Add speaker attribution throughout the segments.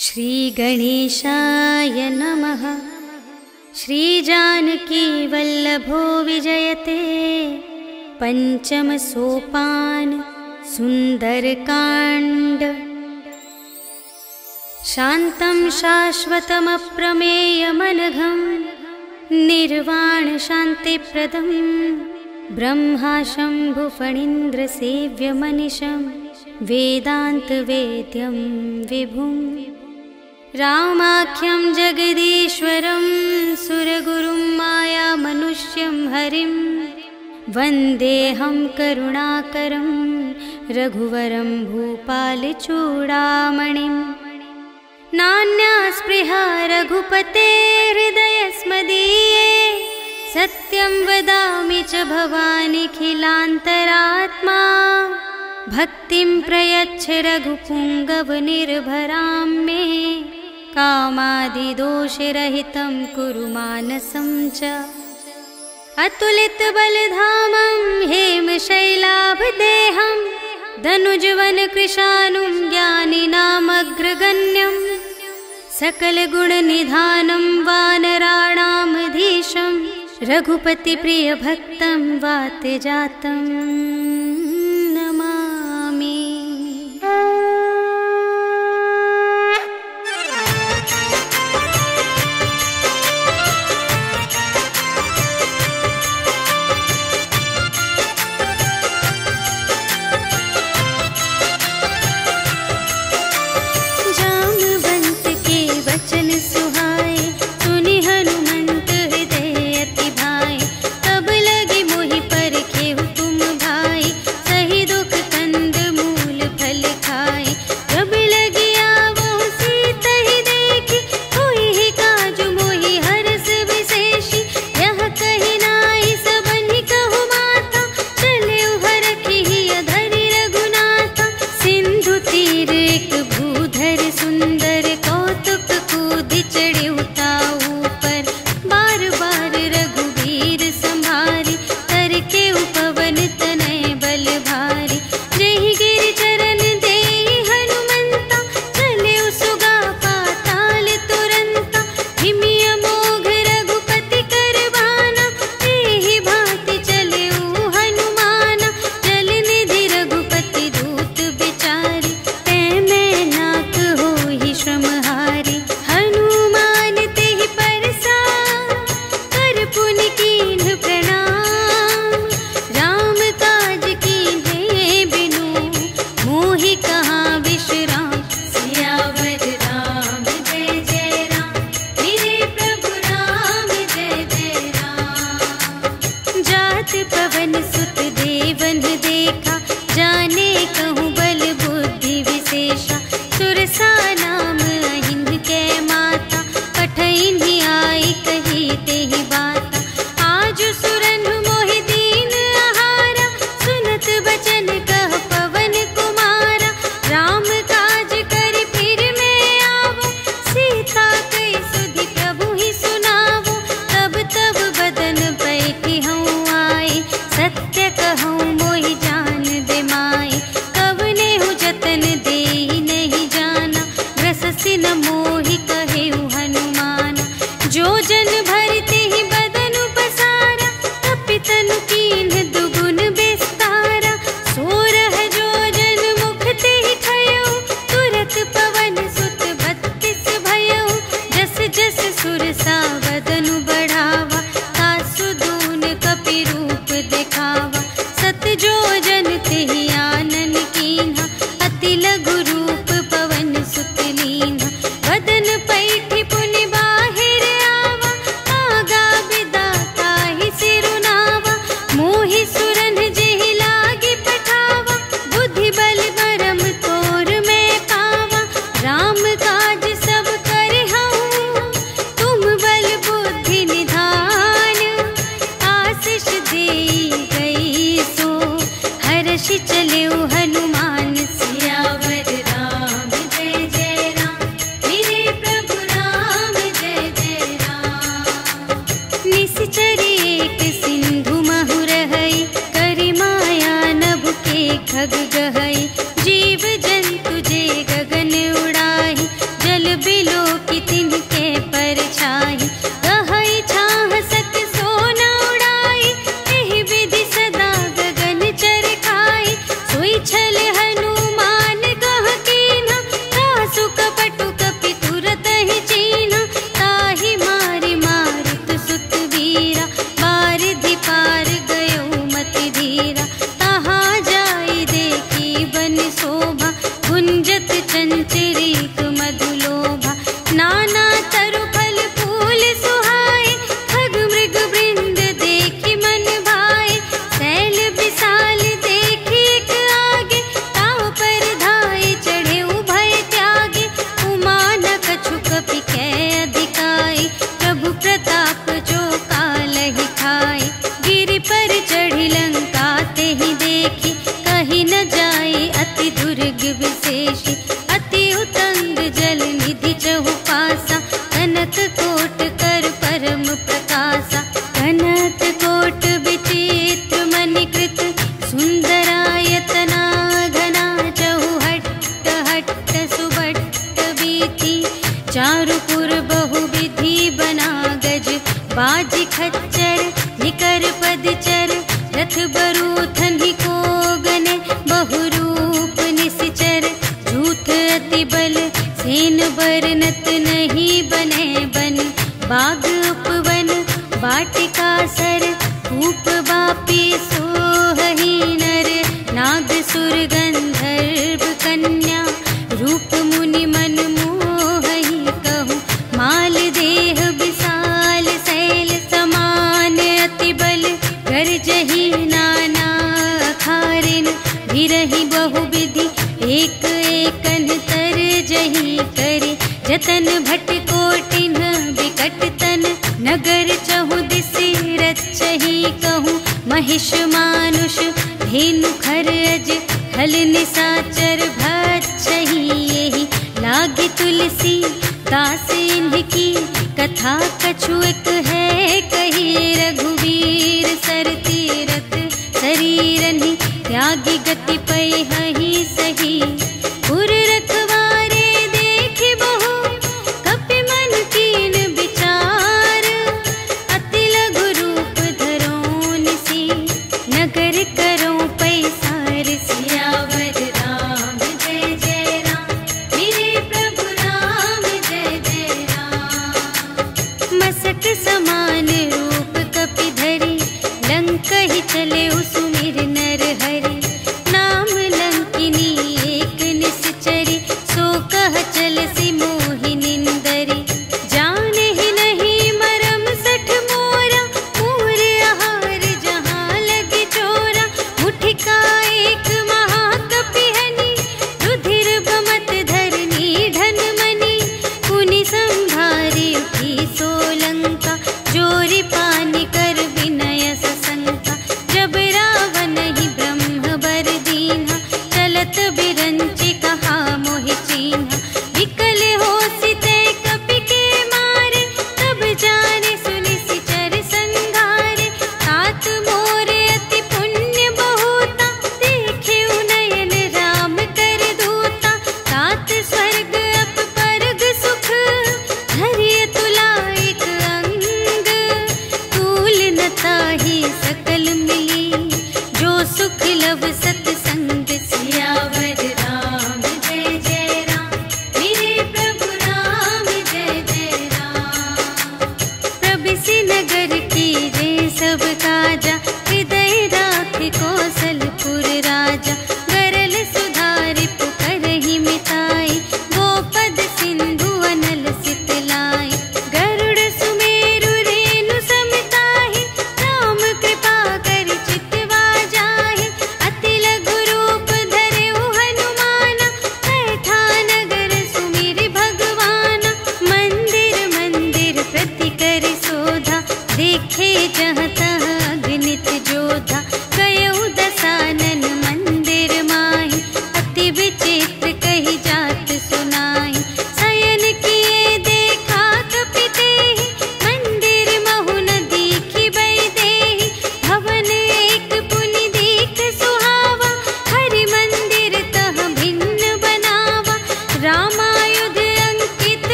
Speaker 1: श्री गणेशाय नमः। श्री जानकी वल्लभो विजयते। पंचम सोपान सुंदरकांड। शांतं शाश्वतमप्रमेयमनघं निर्वाण शांतिप्रदं ब्रह्मा शंभुफणीन्द्रसेव्यमनिशं वेदान्तवेद्यं विभुं रामाख्यं जगदीश्वरं सुरगुरुं मायामनुष्यं हरिं वन्देऽहं करुणाकरं रघुवरं भूपालचूडामणिं। नान्या स्पृहा रघुपतेर्हृदयस्मदीये सत्यं वदामि च भवानिखिलान्तरात्मा। भक्तिं प्रयच्छ रघुपुङ्गवनिर्भरां मे कामादिदोषरहितं कुरु मानसं च। अतुलितबलधामं हेमशैलाभदेहं धनुजवनकृशानुं ज्ञानिनामग्रगण्यं सकलगुणनिधानं वानराणामधीशं रघुपतिप्रियभक्तं वातजातं नमामि। चिरिक मधुलोभा। नाना तरु फल फूल सुहाए, खग मृग वृंद देखी मन भाए। सैल विशाल देखी एक आगे, ताव पर धाये चढ़े उभय त्यागे। उमा न कछु कपि कै अधिकाई, प्रभु प्रताप जो कालहि खाए। गिरि पर चढ़ी लंका तेहि देखी, कही न जाए अति दुर्ग विशेषी। अति उतंग जल निधि चहु पासा, कनक कोट कर परम प्रकाशा। कनक कोट विचित्र मणिकृत, सुंदरायतना घना। चहु हट्ट हट्ट सुबट्ट वीथि, चारुपुर बहुविधि बना गज। बाजी खच्चर निकर पदचर, रथ बरूथन ही को गने। बहुरूप निसिचर झूठ अति बल, सेन बरनत नहीं बने बन। बाग उपवन वाटिका सर, कूप बापी सोहहि नर। नाग सुर गंधर्व कन्या, रूप मुनि मन मोहहि कहूँ। माल देह विशाल शैल समान, अति बल गरजहि नाना अखारिन। भिरहि बहुविधि एक एकन तरजहि करे। जतन भट कोटिन विकट तन, नगर चहु दिसि रचहि कहूँ। महिष मानुष धेनु खरज, हल निसाचर भक्षहि एहि। लागी तुलसी दास इनकी, कथा कछु एक है कही। रघुवीर सर तीरथ शरीरनि, त्यागी गति पैहि सही। पुर रखवारे देखि बहु, कपि मन कीन विचार। अति लघु रूप धरो निसी, नगर करो पैसार। सियावर राम जय जय राम, मेरे प्रभु राम जय जय राम। मसक समान रूप कपि धरि, लंक ही चले सुमिर नर हरि। नाम लंक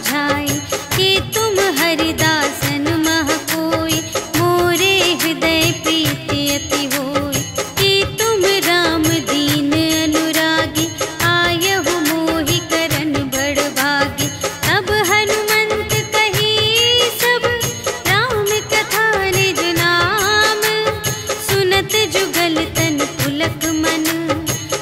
Speaker 1: बुझाए, कि तुम हरिदासन मह कोई, मोरे हृदय प्रीति अति होय। कि तुम राम दीन अनुरागी, आयहु मोहि करन बड़ भागी। तब हनुमंत कही सब, राम कथा निज नाम। सुनत जुगल तन पुलक मन,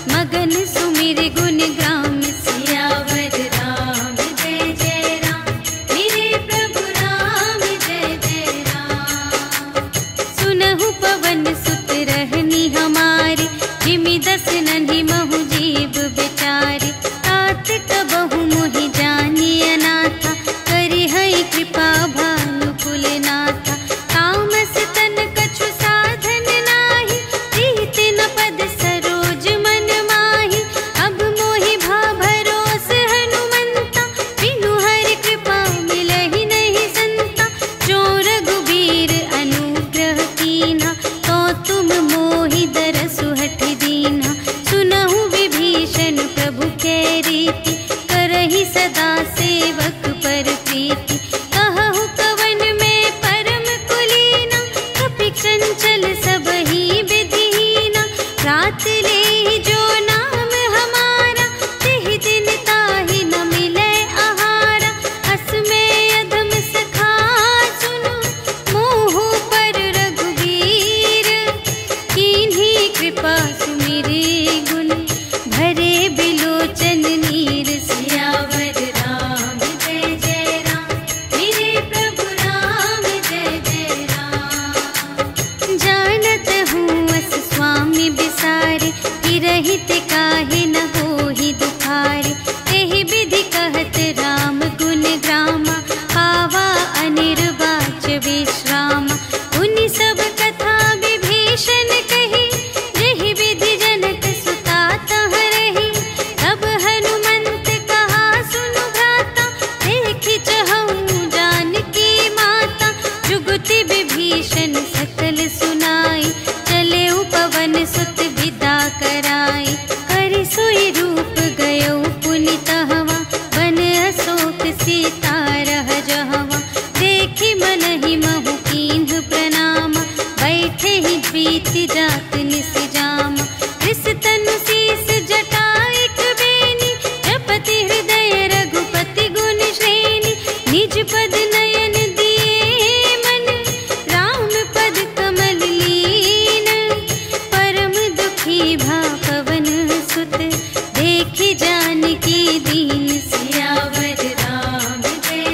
Speaker 1: मगन सुमिर गुण ग्राम। सियावर राम जय जय राम, मेरे प्रभु राम जय जय राम। सुनहु पवन सुत रहनी हमारी, जिमि दस नन्ही महु जीव बिचारी। तात कबहु मोहि जानिय नाथा, करिहै कृपा भानु कुलनाथा। तामस तन कछु साधन नाही, प्रीति न पद सरोज मन माही। अब मोहि भा भरोस हनुमंता, बिनु हरि कृपा मिलहि नहीं संता। जो रघुबीर अनुग्रह कीन्हा, तो तुम मोहि दरसु हठि दीन्हा। सुनहु विभीषण प्रभु कै रीति, करहि सदा सेवक पर प्रीति। कहहु कवन में परम कुलीना, कपि चंचल सबहि विधिहीना। रात लेहि जो नाम हमारा, तिहि दिन ताहि न मिलै आहारा। अस में अधम सखा सुनु, मोहु पर रघुबीर। कीन्ही कृपा सुमिरि गुण, भरे बिलोचन नीर। सियावर राम जय जय राम, मेरे प्रभु राम जय जय राम। जानत हूँ अस स्वामी बिसारे, कि रहित काहे न होहि दुखारे। एहि विधि कहत राम गुण ग्रामा, पावा अनिर्वाच विश्रामा। उनि सब कथा विभीषण कही, जेहि विधि जनक सुता तह रही। तब हनुमंत कहा सुनु भ्राता, देखि चहऊँ जानकी माता। जुगति विभीषण सकल सुनाई, चले पवन सुत विदा कराई। करि सोई रूप गयो पुनि तहवा, बन अशोक सीता रह जहवा। देखि मनहि महु कीन्ह प्रणामा, बैठे ही प्रीति जात निस जामा। कृस तनु शीस जटा एक बेनी, जपति हृदय रघुपति गुण श्रेणी। निज पद नयन दिए मन, राम पद कमल लीन। परम दुखी भा पवन सुत, देखि जानकी दीन। सियावर राम जय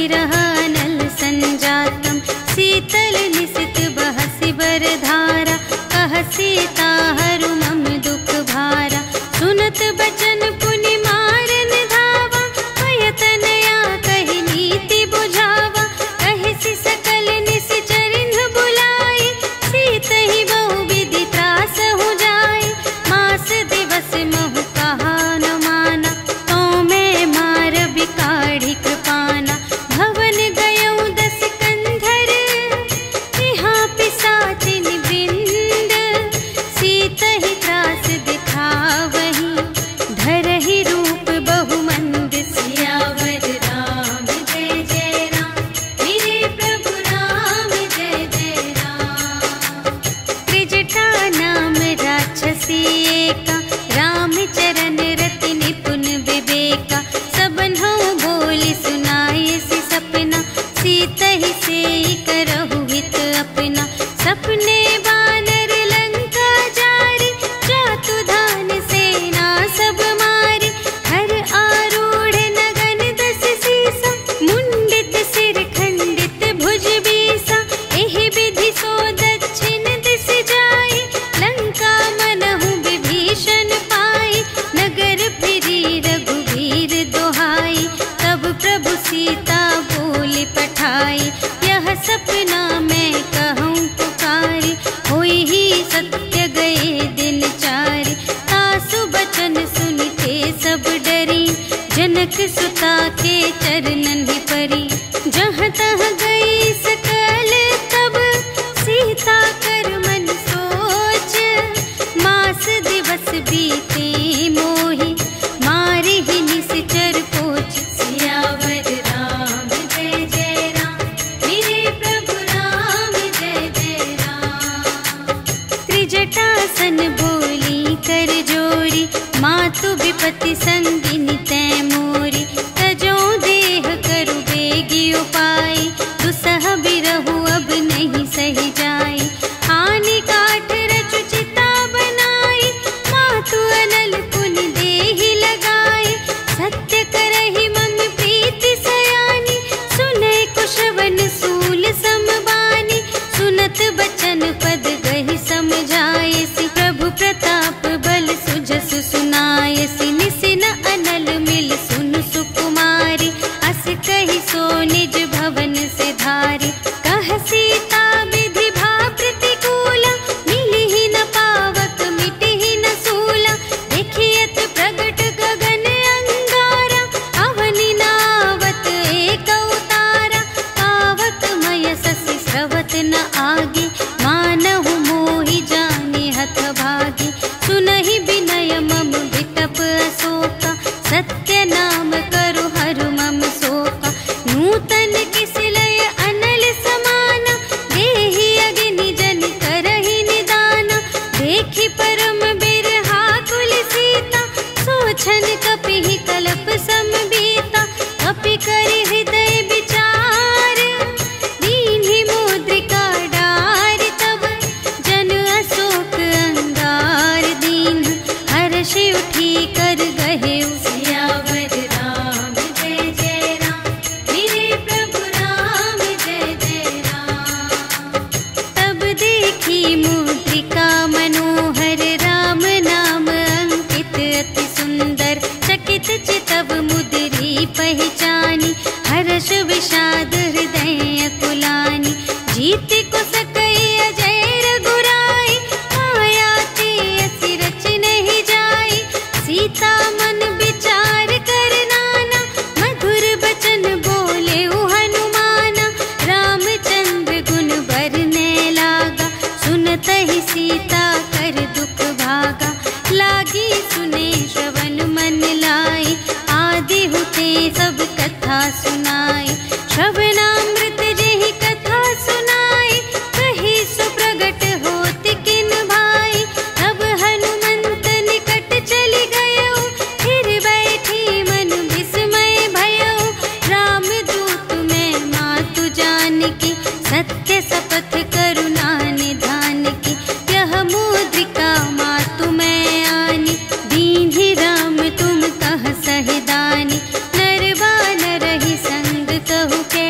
Speaker 1: विरह अनल संजातम शीतल निशित बहसि बरधारा कह सीता हरु मम दुख भारा सुनत बचन पुनि मारन धावा पयतनया कहि नीति बुझावा कहि सकल निश्चरिन्ह बुलाई सीतहि बहु विधि त्रास हो जाय मास दिवस महु कहा न माना तो मैं मार बिकाढ़ी कृपाना भवन गयौ दस कंधर यहाँ पिसाचिन वृंद सीतहि त्रास दिखावहि धरहि रूप बहुमंद सियावर राम जय जय राम मेरे प्रभु राम जय जय राम त्रिजटा नाम राक्षसी एका रामचरण रति निपुण विवेका सबन्हु बोली सुनाए सि सपना सीतहि सेई करहु हित अपना सपने बानर लंका जारी जातु धान सेना सब मारी हर आरूढ़ नगन दस सीसा मुंडित सिर खंडित भुज बीसा एहि विधि सो दक्षिण दिस जाई लंका मनहु विभीषण पाई नगर फिरी रघुवीर दोहाई तब प्रभु सीता बोली पठाई यह सपना मैं कहूँ पुकारी होई ही सत्य गए दिन चारि तासु बचन सुनते सब डरी जनक सुता के चरणन ही परी जहाँ तहाँ गई सकल तब सीता कर मन सोच मास दिवस बीते मोहि मारे ही निश्चर पोच सियावर राम जय जय राम मेरे प्रभु राम जय जय राम त्रिजटासन बोली कर जोरी मातु विपति संगिनी तै मोरी तजो देह करु बेगी उपाय दुसह बिरहु अब नहीं सही जाय आनी काठ रचु चिता बनाई मातु अनल पुनि देहि लगाई सत्य करहि मम प्रीति सयानी सुनै कुशवन सूल समबानी सुनत बचन पद गहि समझायसि प्रभु प्रताप बल सुजस सुनायसि निसिन अनल मिल सुन सुकुमारी अस कहि सो निज भवन से धारी कह सीता विधि भा प्रतिकूला मिलिहि न पावक मिटिहि न सूला देखियत प्रगट गगन अंगारा अवनि नावत एक अवतारा पावक मय ससि स्रवत न आगे मानहु मोहि जाने हथ भागी सुनहि विनय मम विटप अशोका सत्य नाम करु हरु मम शोका नूतन किस लय अनल समाना देहि अग्नि जन करहि निदाना देखि परम बिरहा कुल सीता सोचन कपिहि कलप समबीता कपि करि हृदय विचार दीन्हि मुद्रिका डार तब जन अशोक अंगार दीन हर्षि उठी कर गहे सियावर राम जय जय राम मेरे प्रभु राम जय जय राम तब देखी मुद्रिका मनोहर राम नाम अंकित अति सुंदर चकित चितव मुद्री पहचानी हर्ष विषाद हृदय कुलानी जीत को सकई अजय रघुराई माया ते असि रच नहीं जाई सीता मन विचार कर नाना मधुर बचन बोले हनुमाना रामचंद्र गुण बरने लागा सुनत ही सीता कर दुख भागा लागी सुने श्रवण मन लाई आदि हुते सब कथा सुनाई श्रवणामृत जेहि कथा सुनाई कही सुप्रगट होत किन भाई तब हनुमंत निकट चली गयो फिर बैठी मन विस्मय भयो राम दूत में मातु जानकी सत्य शपथ करुणा निधान की यह मुद्रिका मातु में आनी दीन्हि राम तुम कह सहिदानी नरवा नरहि संग कहु के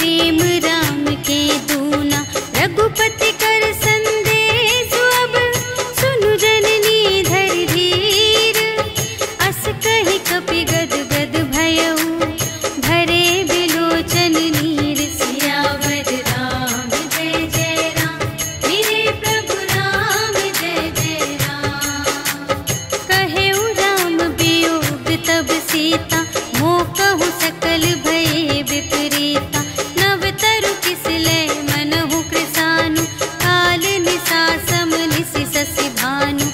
Speaker 1: प्रेम राम के दूना। रघुपति कर संदेश अब सुनु जननी धर धीर। अस कहि कपि गद गद भयउ भरे बिलोचन नीर। सियावर राम जय जय राम, मेरे प्रभु राम जय जय राम। कहेउ राम वियोग तब सीता, मोह कहु सकल भये विपरीता। नव तरु किस लय मनहु कृसानु, काल निसा सम निसि शशि भानु।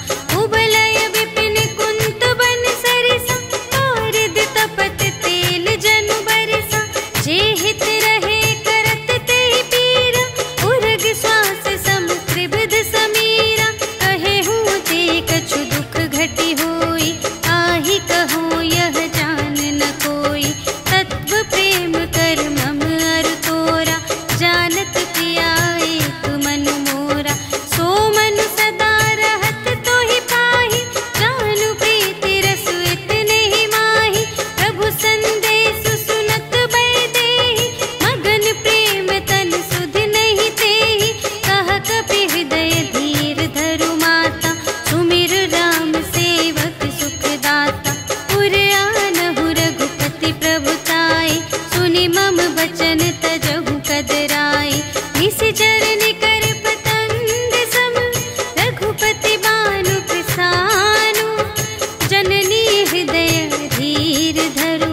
Speaker 1: उबलय विपिन कुंत बन सरिसा, पारद तपत तेल जनु बरसा। जे हित रहे करत तेहि पीरा, उरग श्वास सम त्रिविध समीरा। कहेहु ते कछु दुख घटी होई, आहि कहो यह जान न कोई। तत्व प्रेम कर मम अरु तोरा, जानत पिया एक मन मोरा। सो मन सदा रहत तोहि पाहि, जानु प्रीति रसु इतने ही माहि। प्रभु संदेश सुनत बै देहि, मगन प्रेम तन सुध नहीं तेहि। कह कपि हृदय धीर धरु माता, सुमिर राम सेवक सुख दाता। उर आनहु रघुपति प्रभुताई, सुनि मम बचन तजहु कदराई। निशिचर निकर पतंग सम, रघुपति बानु कृसानु। जननी हृदय धीर धरु,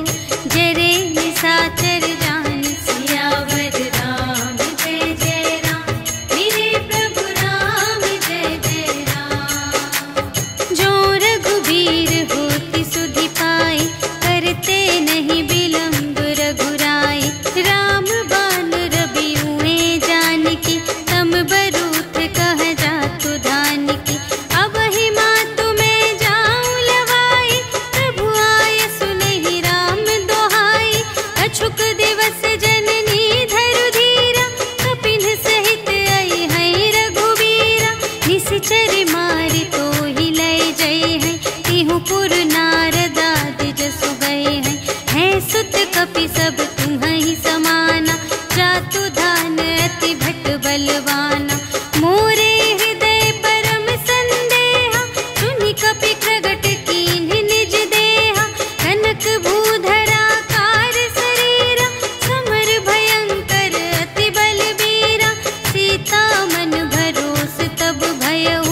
Speaker 1: जरे निशाचर जान। सियावर राम जय जय राम, मेरे प्रभु राम जय जय राम। जो रघुबीर होति सुधि पाई, करते नहीं विलंब रघुराई। राम बान रवि हुए जानकी, तम बरूथ कह जातु धानिकी। अब ही मातु मैं जाऊं लवाई, प्रभु आय सुनहि राम दोहाई। अछुक दिवस जननी धरु धीरा, कपिन सहित आई हैं रघुवीरा। निशिचर मारि तोहि लय जय हैं, तिहु पुर नारद आदि जसु गए हैं। हैं सुत कपि सब तुम्हि समाना, जातु धान अति भट बलवाना। मोरे हृदय परम संदेहा, सुनि कपि प्रगट कीन्ह निज देहा। कनक भूधरा कार शरीरा, समर भयंकर अति बलबीरा। सीता मन भरोस तब भयउ,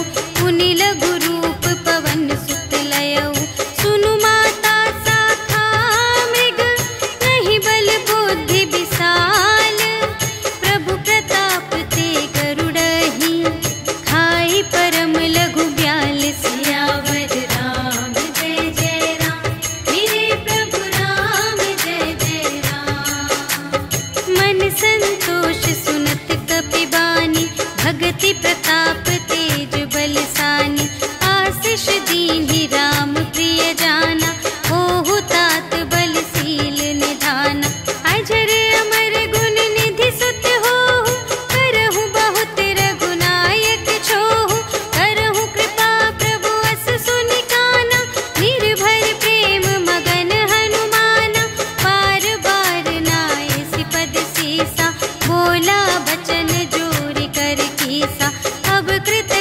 Speaker 1: पुनि लघु रूप पवन सुत लयउ। सुनु माता शाखा मृग, नहीं बल बुद्धि विशाल। प्रभु प्रताप ते गरुड़हि, खाई परम लघु ब्याल। सियावर राम जय जय राम, मेरे प्रभु राम जय जय राम। मन संतोष सुनत कपि बानी, भगति प्रताप तेज बलसानी। आशीष दीन्हि राम प्रिय जाना, होहु तात बलशील निधाना। अजर अमर गुण निधि सुत होहु, करहु बहुत रघुनायक छोहु। करहु कृपा प्रभु अस सुनि काना, निर्भर प्रेम मगन हनुमाना। बार बार नाय सिपद सीसा, बोला बचन जोरि कर कीसा। अब कृत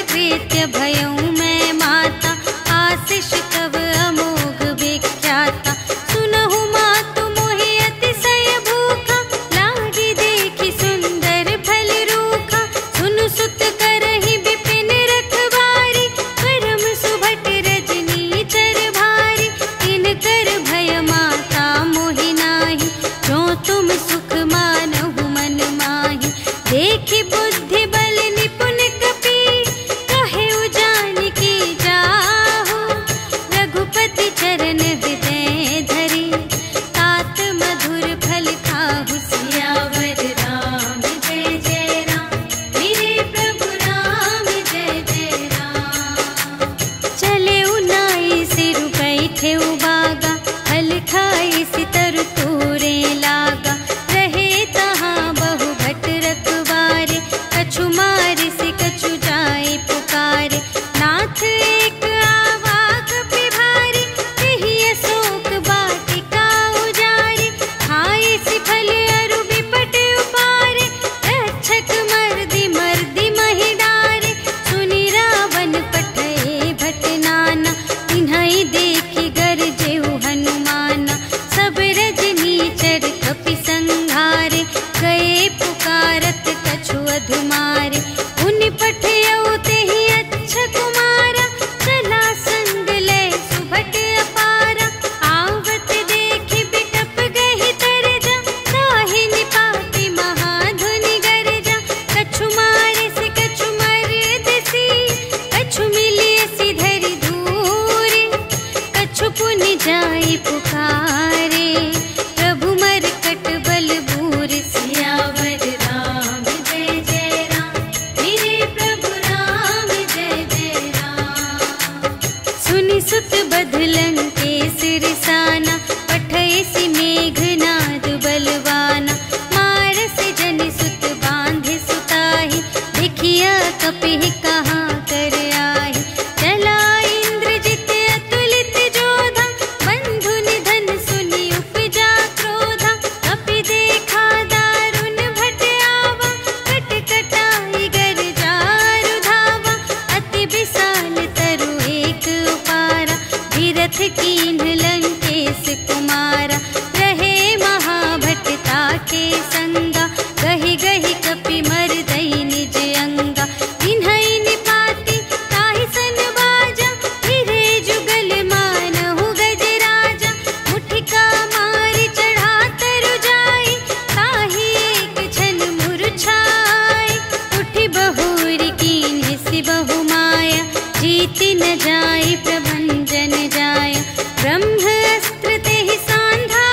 Speaker 1: न जाय प्रभंजन जाय। ब्रह्म अस्त्र तेहि सांधा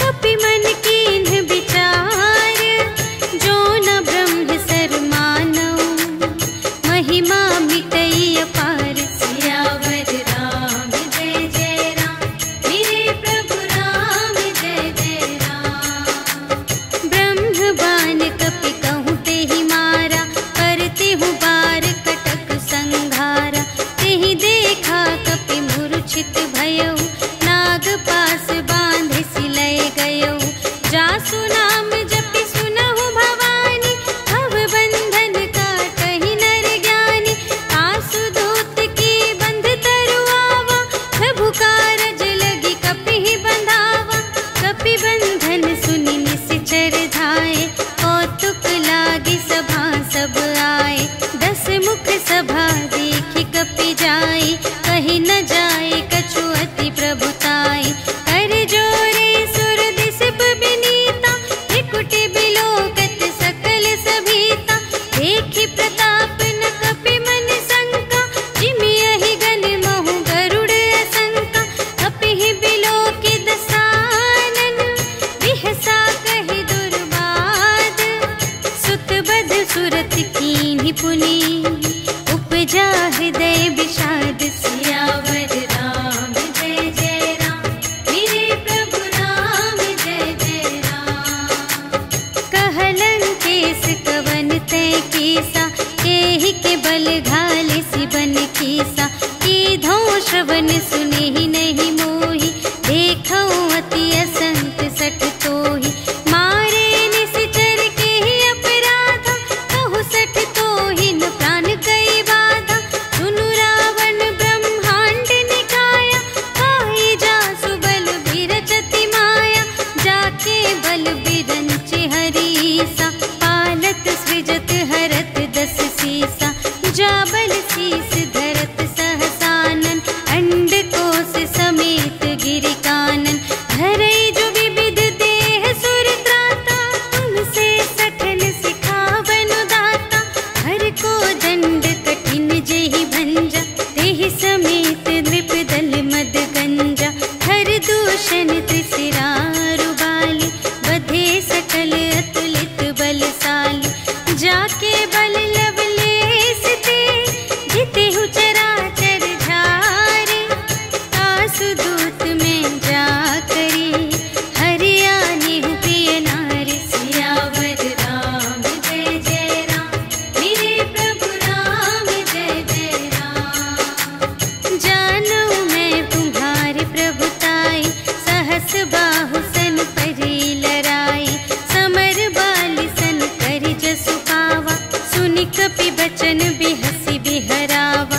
Speaker 1: कपि मन कीन्ह विचार। जो न ब्रह्म सर मानव महिमा मिटई अपार। सियावर राम जय जय राम मेरे प्रभु राम जय जय राम। ब्रह्म बाण कपि कहूँ तेहि मारा करते हूँ बार कटक संघारा। तेहि देखा कपि मूर्छित भयउ नाग पास बांधे सिलय गयउ। जासु नाम जपि सुनहु भवानी भव बंधन काटहि नर ज्ञानी। आसु दूत की बंध तरुआवा प्रभु कारज लगी कपि बंधावा। कपि बंधन सुनि निश्चर धाय कौतुक लागी सभा सब आए। 10 मुख सभा देखि कपि जाय कहि न जाय कछु अति प्रभुताई। कर जोरे सुर दिसप बिनीता त्रिकुटि बिलोकत सकल सभीता। देखि प्रताप न कपि मन शंका जिमि अहि गन महु गरुड़ असंका। कपिहि बिलोकि दसानन बिहसा कहि दुर्बाद। सुत बध सुरत कीन्हि पुनि उपजा हृदय विषाद। सियावर राम जय जय राम मेरे प्रभु राम जय जय राम। कहलन केस कवन तय कीसा एहि के बल घाले सिबन कीसा। कीधौ श्रवण सुनेहि नहीं मोहि देखौ अति असंत सठ तोहि। मारे निश्चर केहि अपराधा कहु सठ तोहि न प्राण कई बाधा। सुनु रावण ब्रह्मांड निकाया काई जासु बल बिरचति माया। जाके बल बिरंच हरीसा पालत सृजत हरत 10 सीसा। जा बल शीस धरत सहसानन अंड कोश समेत गिरि कानन। धरई जो विविध देह सुर त्राता तुमसे सठन सिखावन दाता। हर को दंड कठिन जेहि भंजा तेहि समेत नृप दल मद गंजा। हर दूषण त्रिशिरारु बाली बधे सकल अतुलित बलशाली। जाके बल लवलेस ते जितेहु चराचर झारे। आसु दूत में जा करी हरियानेहु प्रिय नारी। सियावर राम जय जय राम मेरे प्रभु राम जय जय राम। जानू मैं तुम्हारे प्रभुताई सहस बाहु सन परी लराई। समर बाली सन करि जसु पावा सुनि कपि बचन बिहसि बिहरावा।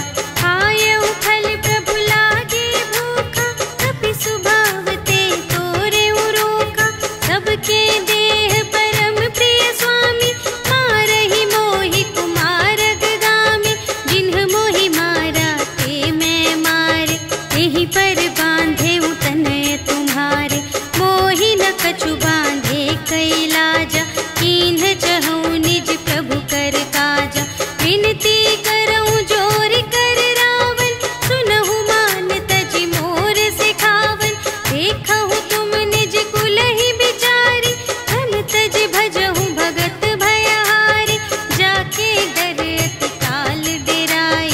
Speaker 1: आयउ फल प्रभु लागे भूखा कपि सुभाव ते तोरे रोका। सबके देह परम प्रिय स्वामी मारहि मोहि कुमारग गामी। जिन्ह मोहि मारा ते मैं मारे तेहि पर बांधे तनय तुम्हारे। मोहि न कछु बांधे कैलाजा कीन्ह चहु निज प्रभु कर काजा। विनती करऊँ जोर कर रावण सुनहु मान तजि मोर सिखावन। देखहु तुम निज कुलहि बिचारी धन तजि भजहु भगत भयहारी। जाके डर अति काल डेराए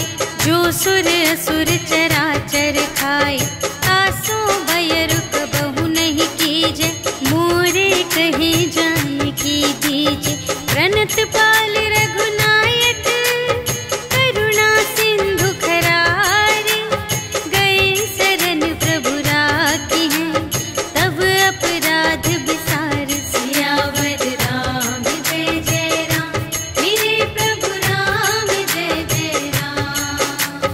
Speaker 1: जो सुर असुर चराचर खाए। आसो भय रुक बहु नहीं कीजे मोरे कहे जाय की दीजे। प्रणत पाल रघुनायक करुणा सिंधु खरारे। गए शरण प्रभु राखी हैं तब अपराध विसार। सियावर राम जय जय राम मेरे प्रभु राम जय जय राम।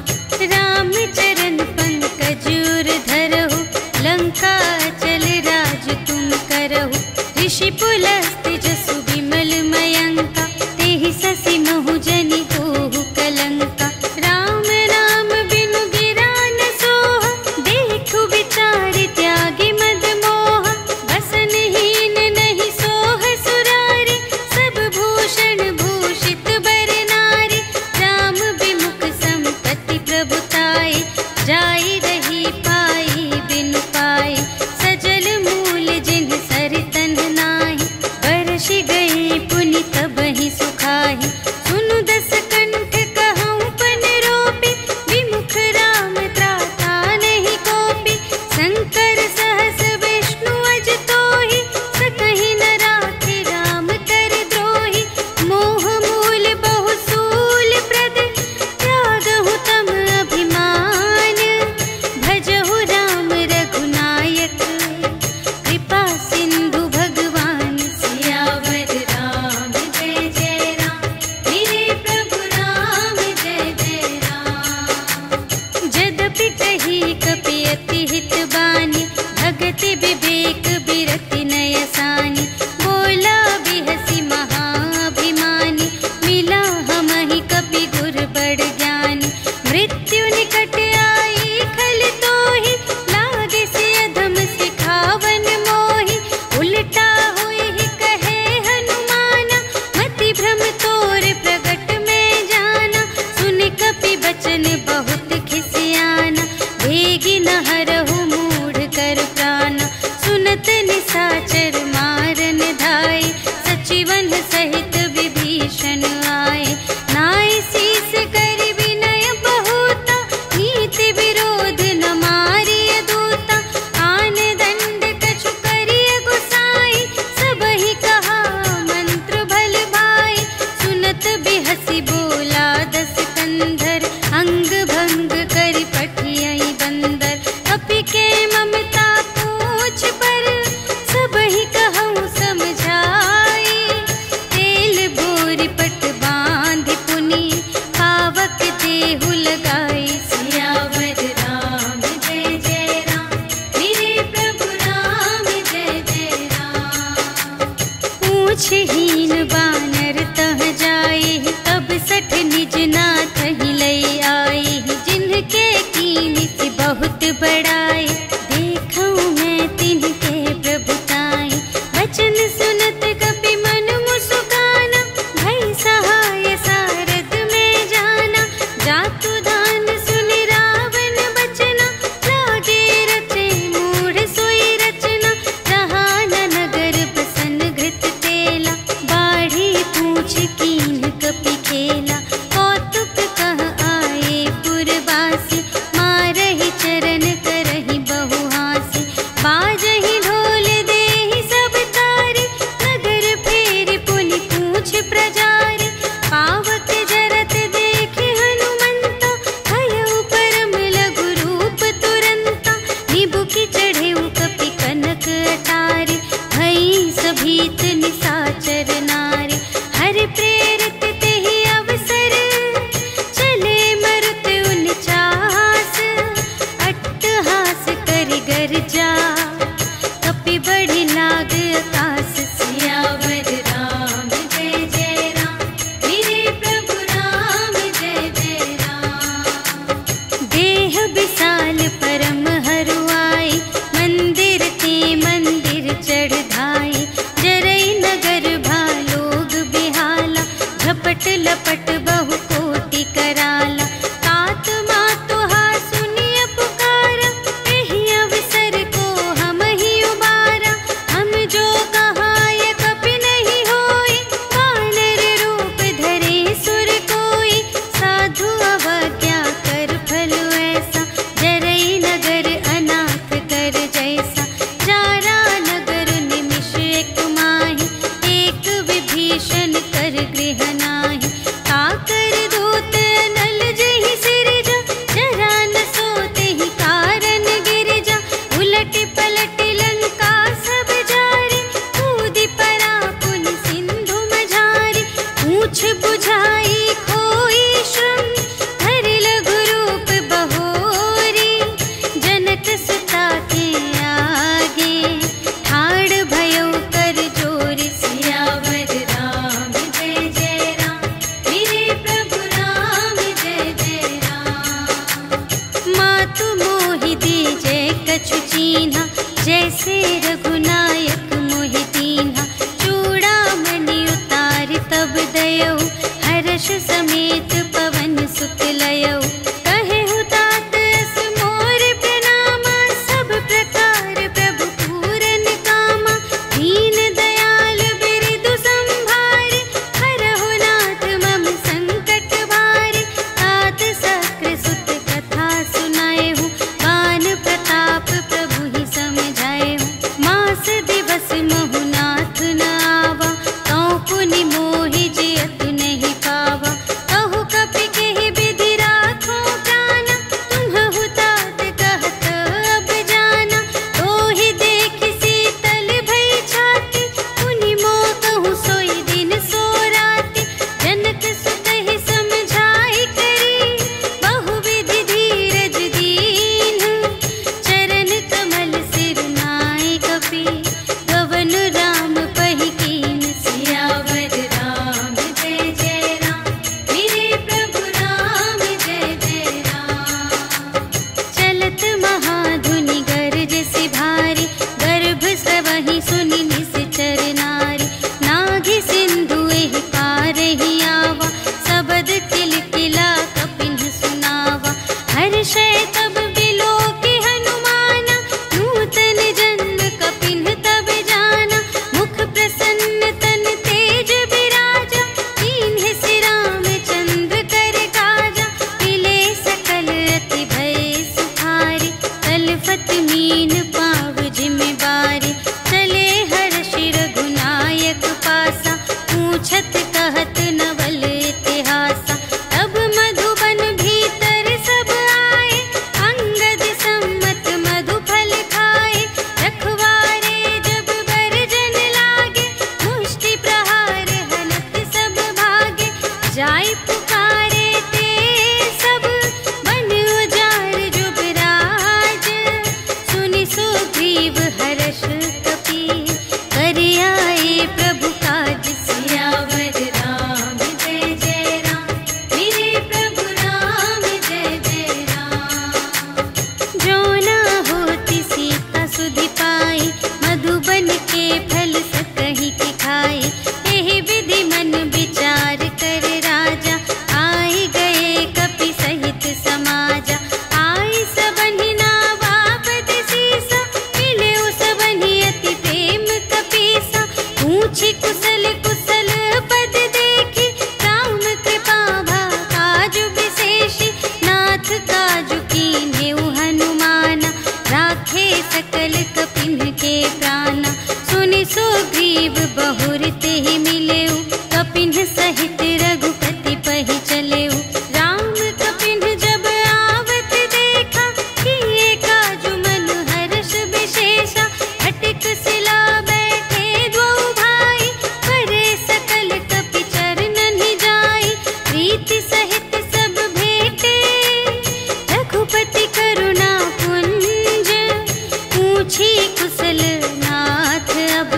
Speaker 1: राम चरण पंकज उर धरहु लंका चल राज तुम करहु। ऋषि पुलस्त्य जसु विमल मयंका तेहि ससि महु जनि होहु कलंका। राम नाम बिनु गिरा न सोहा देखु विचार त्यागी मद मोहा। बसनहीन नहीं सोह सुरारी सब भूषण भूषित बर नारी। राम विमुख संपत्ति प्रभु पूछहीन बानर तह जाए, तब सठ निज नाथ ही लई आए। जिनके कीनी से बहुत बड़ाए, देखूं मैं तिनके प्रभुताई। वचन सुनत कपि मन मुस्काना, भई सहाय सारद में जाना। जातु दान सुनि रावण बचना, लागे रचे मूढ़ सोई रचना। जहाँ न नगर बसन घृत तेला, बाढ़ी पूछ कीन कपि खेला। कौतुक कह आए पुरवासी, मारहि चरण करहि कुशल कुशल पद देखी, राम कृपा भा काज विशेषी। नाथ काजु कीन्हेउ हनुमाना, राखे सकल कपिन के प्राणा। सुनि सुग्रीव बहुर तेहि मिलेउ, कपिन सहित रघुपति पहि चलेउ। राम कपिन जब आवत देखा, किए काजु मन हर्ष विशेषा। हटिक सिला बैठे द्वौ भाई, करे सकल कपि चरणन जाई। प्रीति सहित सब भेटे, रघुपति करुणा पुंज। पूछी कुशल नाथ अब,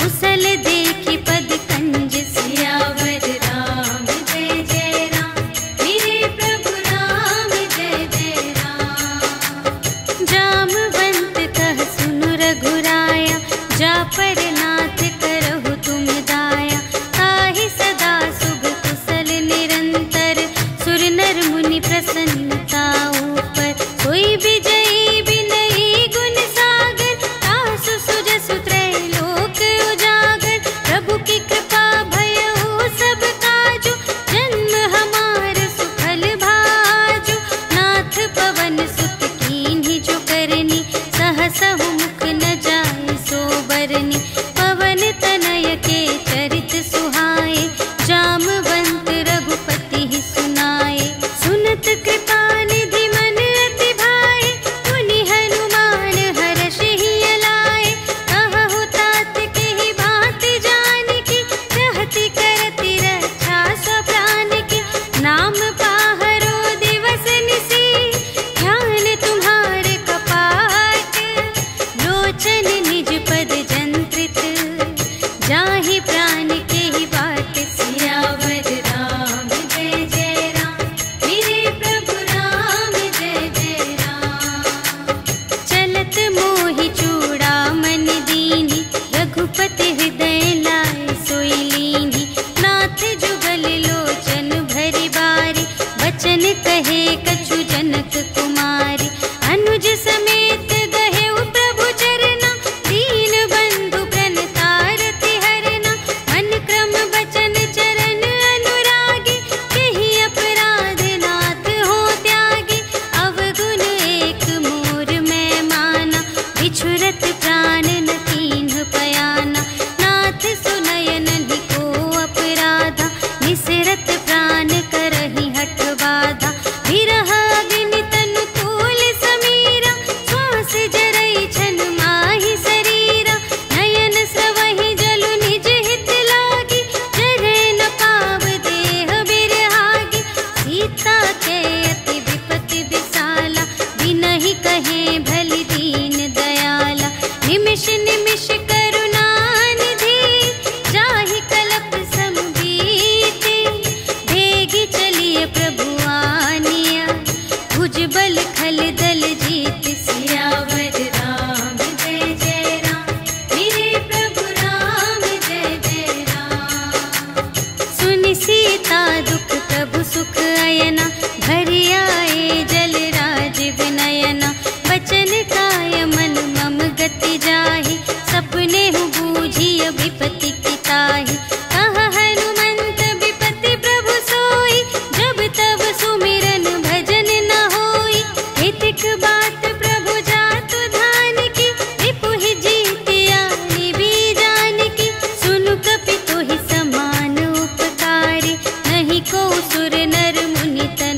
Speaker 1: कुशल देखी पद कंज। सियावर राम जय जय राम, मेरे प्रभु राम जय जय राम। जामवंत कह सुनु रघुराया, जा पर नाथ करहु तुम दाया। ताहि सदा शुभ कुशल निरंतर, सुर नर मुनि प्रसन्नता ऊपर। सोई विजयी विनयी गुण सागर, तासु सुजसु त्रैलोक उजागर। प्रभु की कृपा भयउ सब काजु, जन्म हमार सुफल भाजु। नाथ पवन सुत कीन्ही जो करनी, सहसहु मुख न जाय सो बरनी। पवन तनय के चरित सुहाए, जामवंत रघुपति ही सुनाए। सुनत कृपा निधि मन अति भाए, मुनि हनुमान हर्षहि अलाए। कहहु तात केहि बात जानकी, रहति करति रक्षा सब प्राण की। नाम पाहरो दिवस निसी, ध्यान तुम्हारे कपाट। लोचन निज पद जंत्रित, जाहि प्राण केहि बाट। सियावर राम जय जय राम, मेरे प्रभु राम जय जय राम। चलत मोहि चूड़ामणि दीन्हि, रघुपति हृदय लाए सोई लीन्हि। नाथ जुगल लोचन भरि बारी, बचन कहे कछु जनक कुमारी। अनुज समेत गहेउ प्रभु चरना, दीन बंधु प्रणतारति हरना। मन क्रम बचन चरण अनुरागी, केहि अपराध नाथ हो त्यागी। अवगुण एक मोर मैं माना, बिछुरत प्राण न कीन्ह पयाना। नाथ सुनयन को अपराधा, निसरत प्राण करहि हठ बाधा। विरह अग्नि तनु तूल समीरा, श्वास जरई छन माहि शरीरा। नयन स्रवहि जलु निज हित लागी, जरै न पाव देह बिरहागी। सीता के अति विपति विसाला, बिनहि कहे भलि दीन दयाला। निमिष निमिष करुणा निधि, जाहि कलप सम बीति। भेगी चलिए प्रभु आनिया, भुजबल खल दल जीत। सियावर राम जय जय राम, मेरे प्रभु राम जय जय राम। सुनि सीता दुख प्रभु सुख अयना, भरि आए जल राज विनयना। बचन काय मन मम गति जाहि, सपने हु बूझिय विपति की ताहि। कहा हनुमंत विपति प्रभु सोई, जब तब सुमिरन भजन न होई। हितिक बात प्रभु जातु धान की, रिपुहि जीतिया निबी जानकी। सुनु कपि तोहि समान उपकारी, नहीं को सुर नर मुनि तन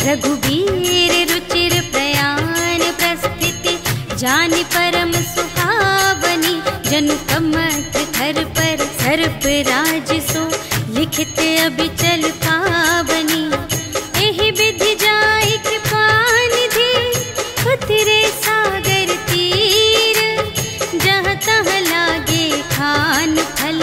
Speaker 1: रघुबीर रुचिर प्रयाण प्रस्थिति, जानि परम सुहावनी। जनु कमठ धर पर सर्प राज सो, लिखित अबिचल पावनी। एहि विधि जाई कृपा निधि, उतरे सागर तीर। जहाँ तहाँ लागे खान फल,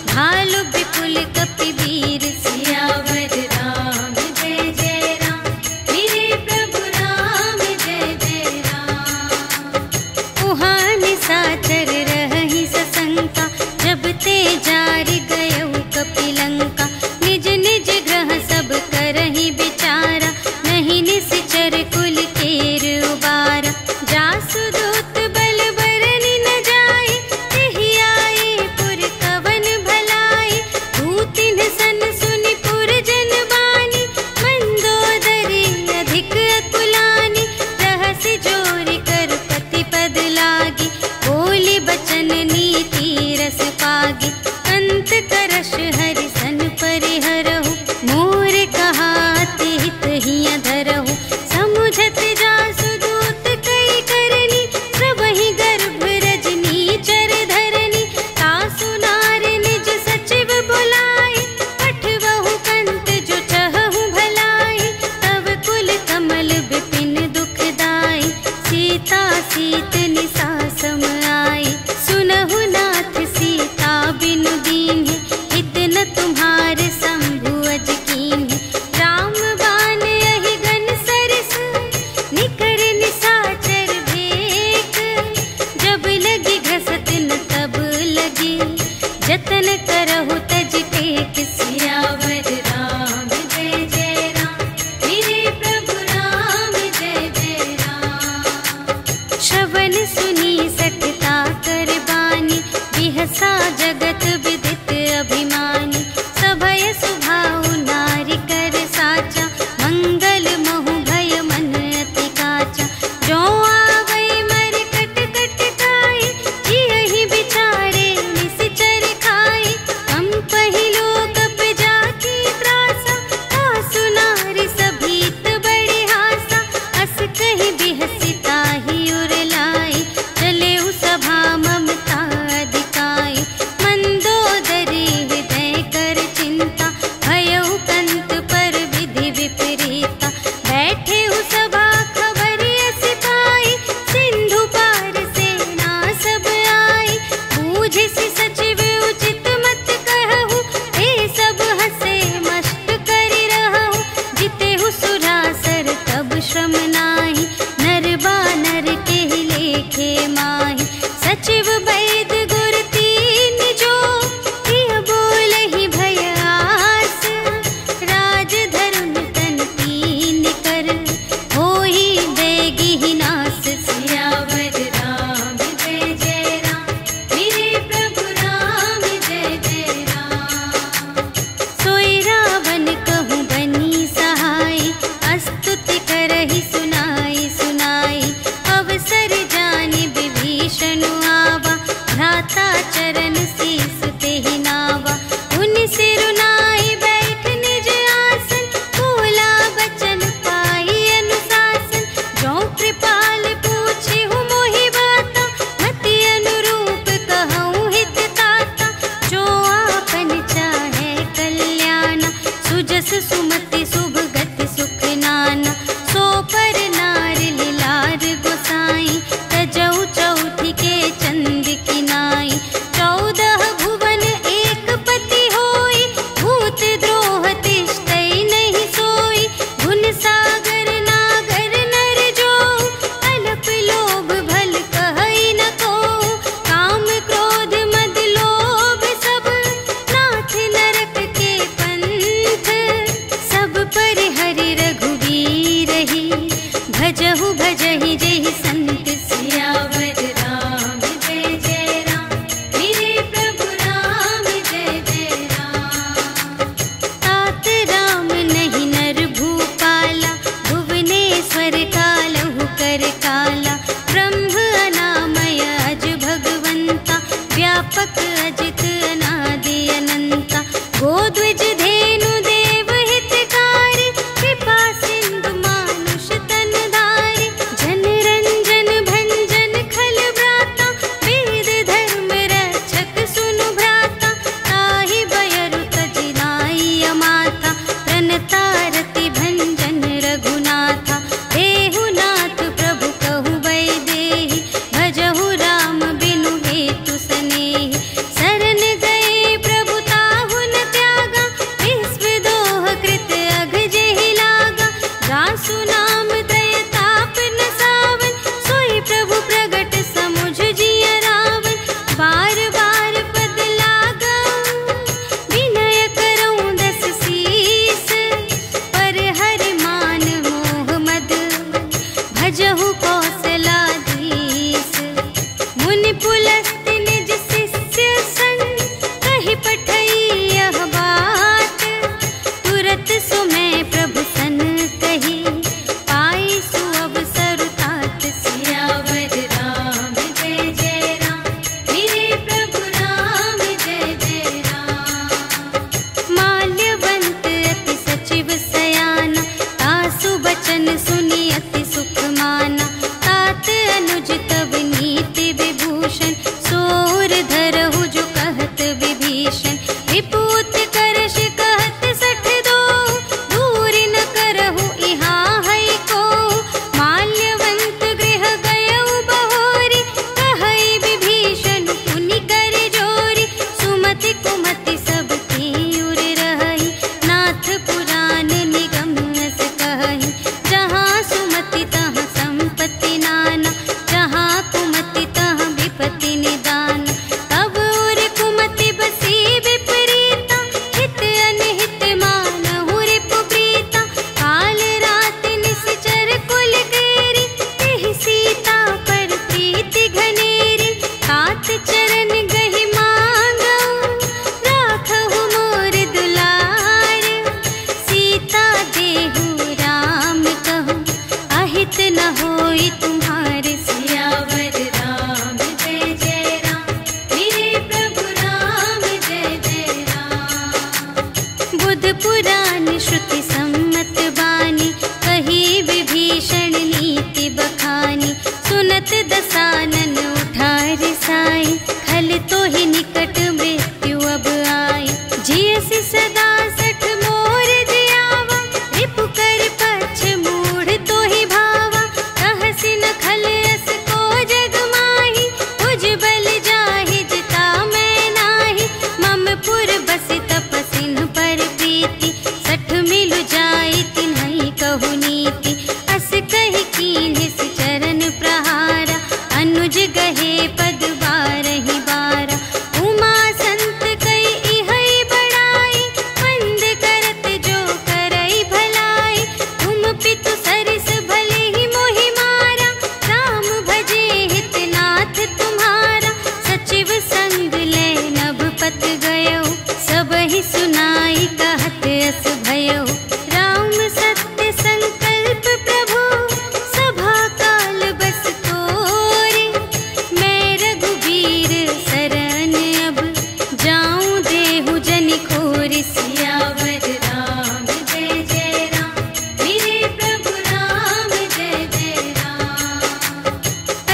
Speaker 1: भालु विपुल कपिवीर। सियावर राम जय जय राम, मेरे प्रभु राम जय जय राम। उहाँ निशाचर रहहि सशंका, जब ते जारि गयउ कपिलंका। निज निज ग्रह सब करहि विचारा, नहीं निश्चर कुल केर उबारा। जासु दूत बल बरनि न जाए, तेहि आए पुर कवन भलाई। दूतिन सन सुनि पुर जन बानी, मंदोदरी अधिक अकुलानी। रहसि जोरि कर पति पद लागी, बोली बचन नीति रस पागी। अंत करश हरि सन परिहरहु, मोर कहाति हित हिया धरहु। समुझत जासु दूत कई करनी, प्रभहि गर्भ रजनी चर धरनी। तासु नार निज सचिव बुलाए, पठवहु कंत जो चहहु भलाई। तब कुल कमल विपिन दुखदाई, सीता सीत निसा सम आई। सुनहु नाथ सीता बिनु दीन्हि, हित न तुम्हारे शंभु अज कीन्हि। राम बाण यहि गन सरस, निकर निशाचर भेक। जब लगी घसत न तब लगी, जतन करहु तज टेक। सियावर राम जय जय राम, मेरे प्रभु राम जय जय राम। श्रवण सुनी सठता कर बानी, बिहसा जगत विदित अभिमानी। सभय सुभाउ नारी कर साचा, मंगल महु भय मन अति काचा। जो आवै मर कट कट काई, जियहि बिचारे निश्चर खाई। हम पहिलो कप जाकी त्रासा, तासु नारी सभीत बड़े हासा। अस कहि बिहसि ताहि उर लाई, चले उ सभा ममता अधिकाई। मंदोदरी हृदय कर चिंता, भयउ कंत पर विधि विपरीता। बैठे उ सभा खबरिय सिपाही, सिंधु पार सेना सब आई। बूझिसि सचिव उचित मत कहु, हे सब हसे मस्त करि रहु। जितेहु सुरासर तब श्रम नाही, नर बानर केहि लेखे माहि। सचिव वैद गुर तीन जो, प्रिय बोलहि भय आस। राज धरुन तन तीन कर, होई बेगिहि नास। सियावर राम जय जय राम, मेरे प्रभु राम जय जय राम। सोई रावण कहूँ बनी सहाय, स्तुति करहि सुनाई सुनाई। अवसर जानि विभीषण आवा, भ्राता चरण शीस तेहि नावा। उनि सिरुनाई बैठ निज आसन, बोला बचन पाई अनुशासन। जो कृपाल पूछिहु मोहि बाता, मति अनुरूप कहूँ हित ताता। जो आपन चाहे कल्याण, सुजस सुमति शुभ गति सुख नाना। सो पर नार लिलार गोसाई, तजौ चौथि के चंद किनाई। 14 भुवन एक पति होई, भूत द्रोह तिष्ठै नहीं सोई। गुण सागर नागर नर जो, अल्प लोभ भल कहै न को। काम क्रोध मद लोभ सब, नाथ नरक के पंथ। सब पर हरि रघुवीर ही, भजहु भजहि जेहि संत। सियावर राम जय जय राम, मेरे प्रभु राम जय जय राम। तात राम नहीं नर भूपाला, भुवनेश्वर कालहु कर काला। ब्रह्म अनामय अज भगवंता, व्यापक अजित अनादि अनंता। गोद्विज धेनु देव हितकारी, कृपा सिंधु भजहु कौशलाधीश। मुनि पुलस्त निज शिष्य संग कहि पठई यह बात। तुरत सुमय प्रभु सन कही पाई सुअवसर तात। सियावर राम जय जय राम, मेरे प्रभु राम जय जय राम। माल्यवंत अति सचिव सयाना, तासु बचन सुनी अति सुख माना। तात अनुज तब नीति विभूषण, सोर धरहु जो कहत विभीषण। विपूत करश कहत सठ दो, दूर न करहु इहाँ है को। माल्यवंत गृह गयउ बहोरी, कहई विभीषण पुनि कर जोरी। सुमति कुमति सब की उर रही, नाथ पुराण निगम अस कहई। जहाँ सुमति तहाँ संपत्ति नाना, जहाँ कुमति तहाँ विपत्ति निदान। तब उर कुमति बसी विपरीता, हित अनहित मानहु रिपु प्रीता। काल रात निश्चर कुल केरी, तेहि सीता पर प्रीति घनेरी। तात चरण गहि मांगऊ, राखहु मोर दुलार। सीता देहु राम कहूँ, अहित न होई तुम्हारे। सियावर राम जय जय राम, मेरे प्रभु राम जय जय राम। बुध पुराण श्रुति सम्मत बानी, कही विभीषण नीति बखानी। सुनत दसानन उठा रिसाई, खल तो ही निकट मृत्यु अब आई। जियसि सदा सठ मोर जियावा, रिपु कर पक्ष मूढ़ तो ही भावा। कहसि न खल अस को जग माही, तुझ बल जाहि जिता मैं नाही। मम पुर बसि तपसिन पर प्रीति, सठ मिलु जाई तिन्हई कहु नीति। अस कहि कीन्हिस चरण प्रहारा, अनुज गहे पद बारहि बारा। उमा संत कई इहै बड़ाई, मंद करत जो करई भलाई। तुम पितु सरिस भले ही मोहि मारा, राम भजे हित नाथ तुम्हारा। सचिव संग ले नभ पत गयो, सबहि सुनाई कहत अस भयो। राम सत्य संकल्प प्रभु, सभा काल बस तोरे। मैं रघुबीर शरण अब, जाऊं देहु जनि खोरि। सियावर राम जय जय राम, मेरे प्रभु राम जय जय राम।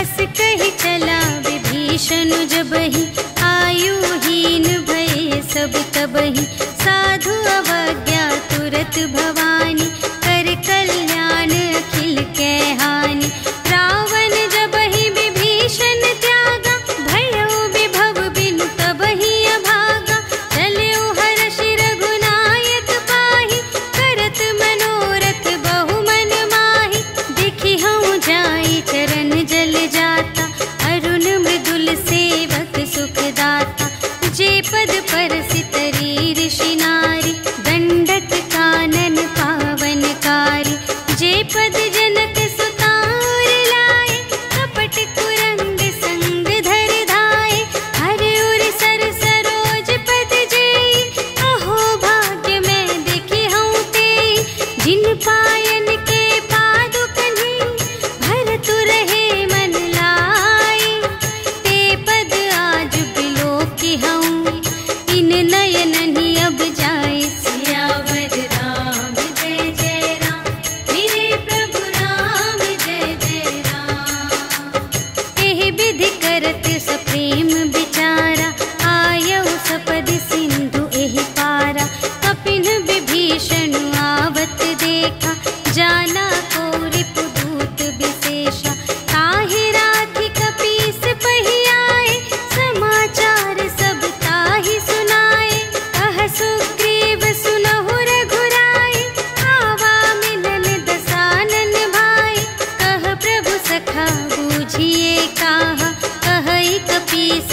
Speaker 1: अस कहि चला विभीषण जबहि, आयुहीन भये सब तबहि। साधु अवज्ञा तुरत भवानी, कर कल्याण अखिल कै हानि। रावण जबहि विभीषण त्यागा, भयउ विभव बिनु तबहि अभागा। चलउ हर्षि रघुनायक पाहि, करत मनोरथ बहु मन माहि। देखि हऊँ जाई चरण जल जाता, अरुण मृदुल सेवक सुखदाता। जे पद परसितरी ऋषि नारी, दंडक कानन पावनकारी। जे पद जनक सुतार लाए, कपट कुरंग संग धर धाए। हर उर सर सरोज पद जेई, अहो भाग्य मैं देखी हूँ तेई। जिन पायन के पादुकन्हि, भरतु रहे मन लाए। ते पद आज बिलोकी हूँ, इन नयनहि अब जाए। सियावर राम जय जय राम, मेरे प्रभु राम जय जय राम। एहि विधि करत सप्रेम विचारा, आयउ सपदि सिंधु एहि पारा। कपिन विभीषण आवत देखा, जाना को रिपुदूत विशेषा। ताहि राखि कपीस पहियाए, समाचार सब ताहि सुनाए। कह सुग्रीव सुनहु रघुराई, आवा मिलन दसानन भाई। कह प्रभु सखा बूझिए काहा, कहई कपीस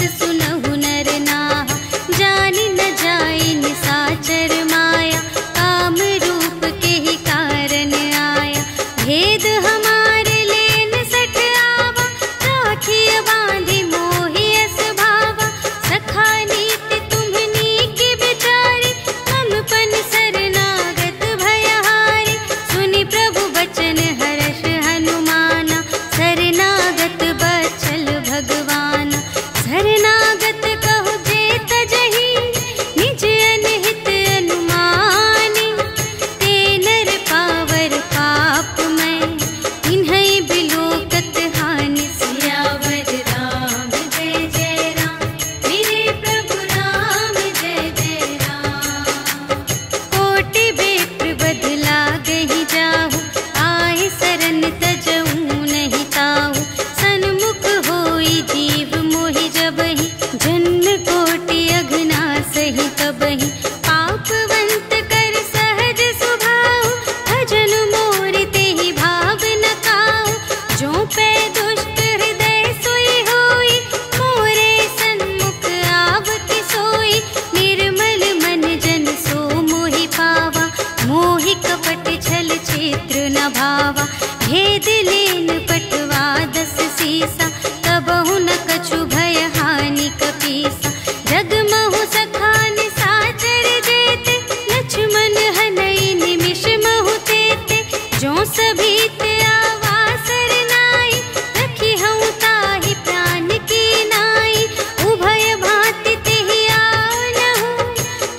Speaker 1: सुहावा। भेद लेन पटवा 10 सीसा, कबहु न कछु भय हानि कपीसा। जगमहु सखान साचर जेते, लक्ष्मण हनई निमिष महु तेते। जो सभी ते आवासर नाई, रखी हूँ ताहि प्राण की नाई। उभय भांति तेहि आनहु,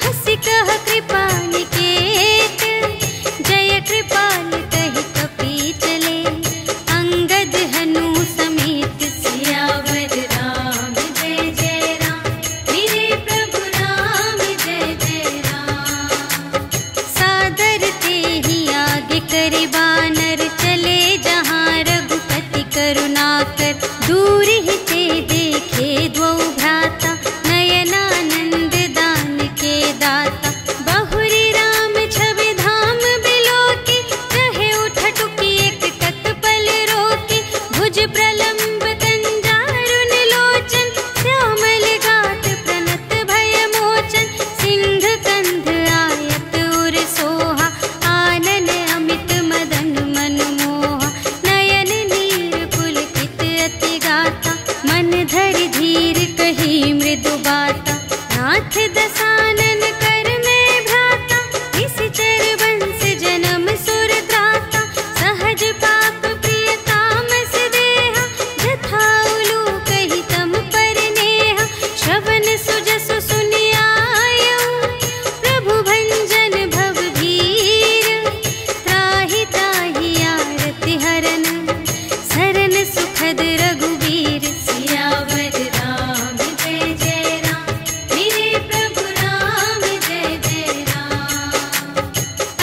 Speaker 1: हंसी कह कृपा निकेत। जय कृपाल कहि कपी चले, अंगद हनु समेत। सियावर राम जय जय राम, मेरे प्रभु राम जय जय राम। सादर तेहि आगे करि बानर, चले जहाँ रघुपति करुणाकर। दूर ही ते देखे द्वौ भ्राता, नयनानंद दान के दाता। बहुरी राम छवि धाम बिलोके, रहे उठ टुकी एक तत्पल रोके। भुज प्रलंब कंजारुन लोचन, श्यामल गात प्रणत भय मोचन। सिंध कंध आयत उर सोहा, आनन अमित मदन मनमोहा। नयन नीर पुलकित अति गाता, मन धरि धीर कही मृदु बाता। नाथ दसानन कर में भ्राता, निश्चर वंश जन्म सुर त्राता। सहज पाप प्रिय तामस देहा, जथा उलूक ही तम पर नेहा। श्रवण सुजसु सुनियायऊ, प्रभु भंजन भव भीर। त्राहि ताहि आरति हरन, सरन सुखद रघुबीर। सियावर राम जय जय राम, मेरे प्रभु राम जय जय राम।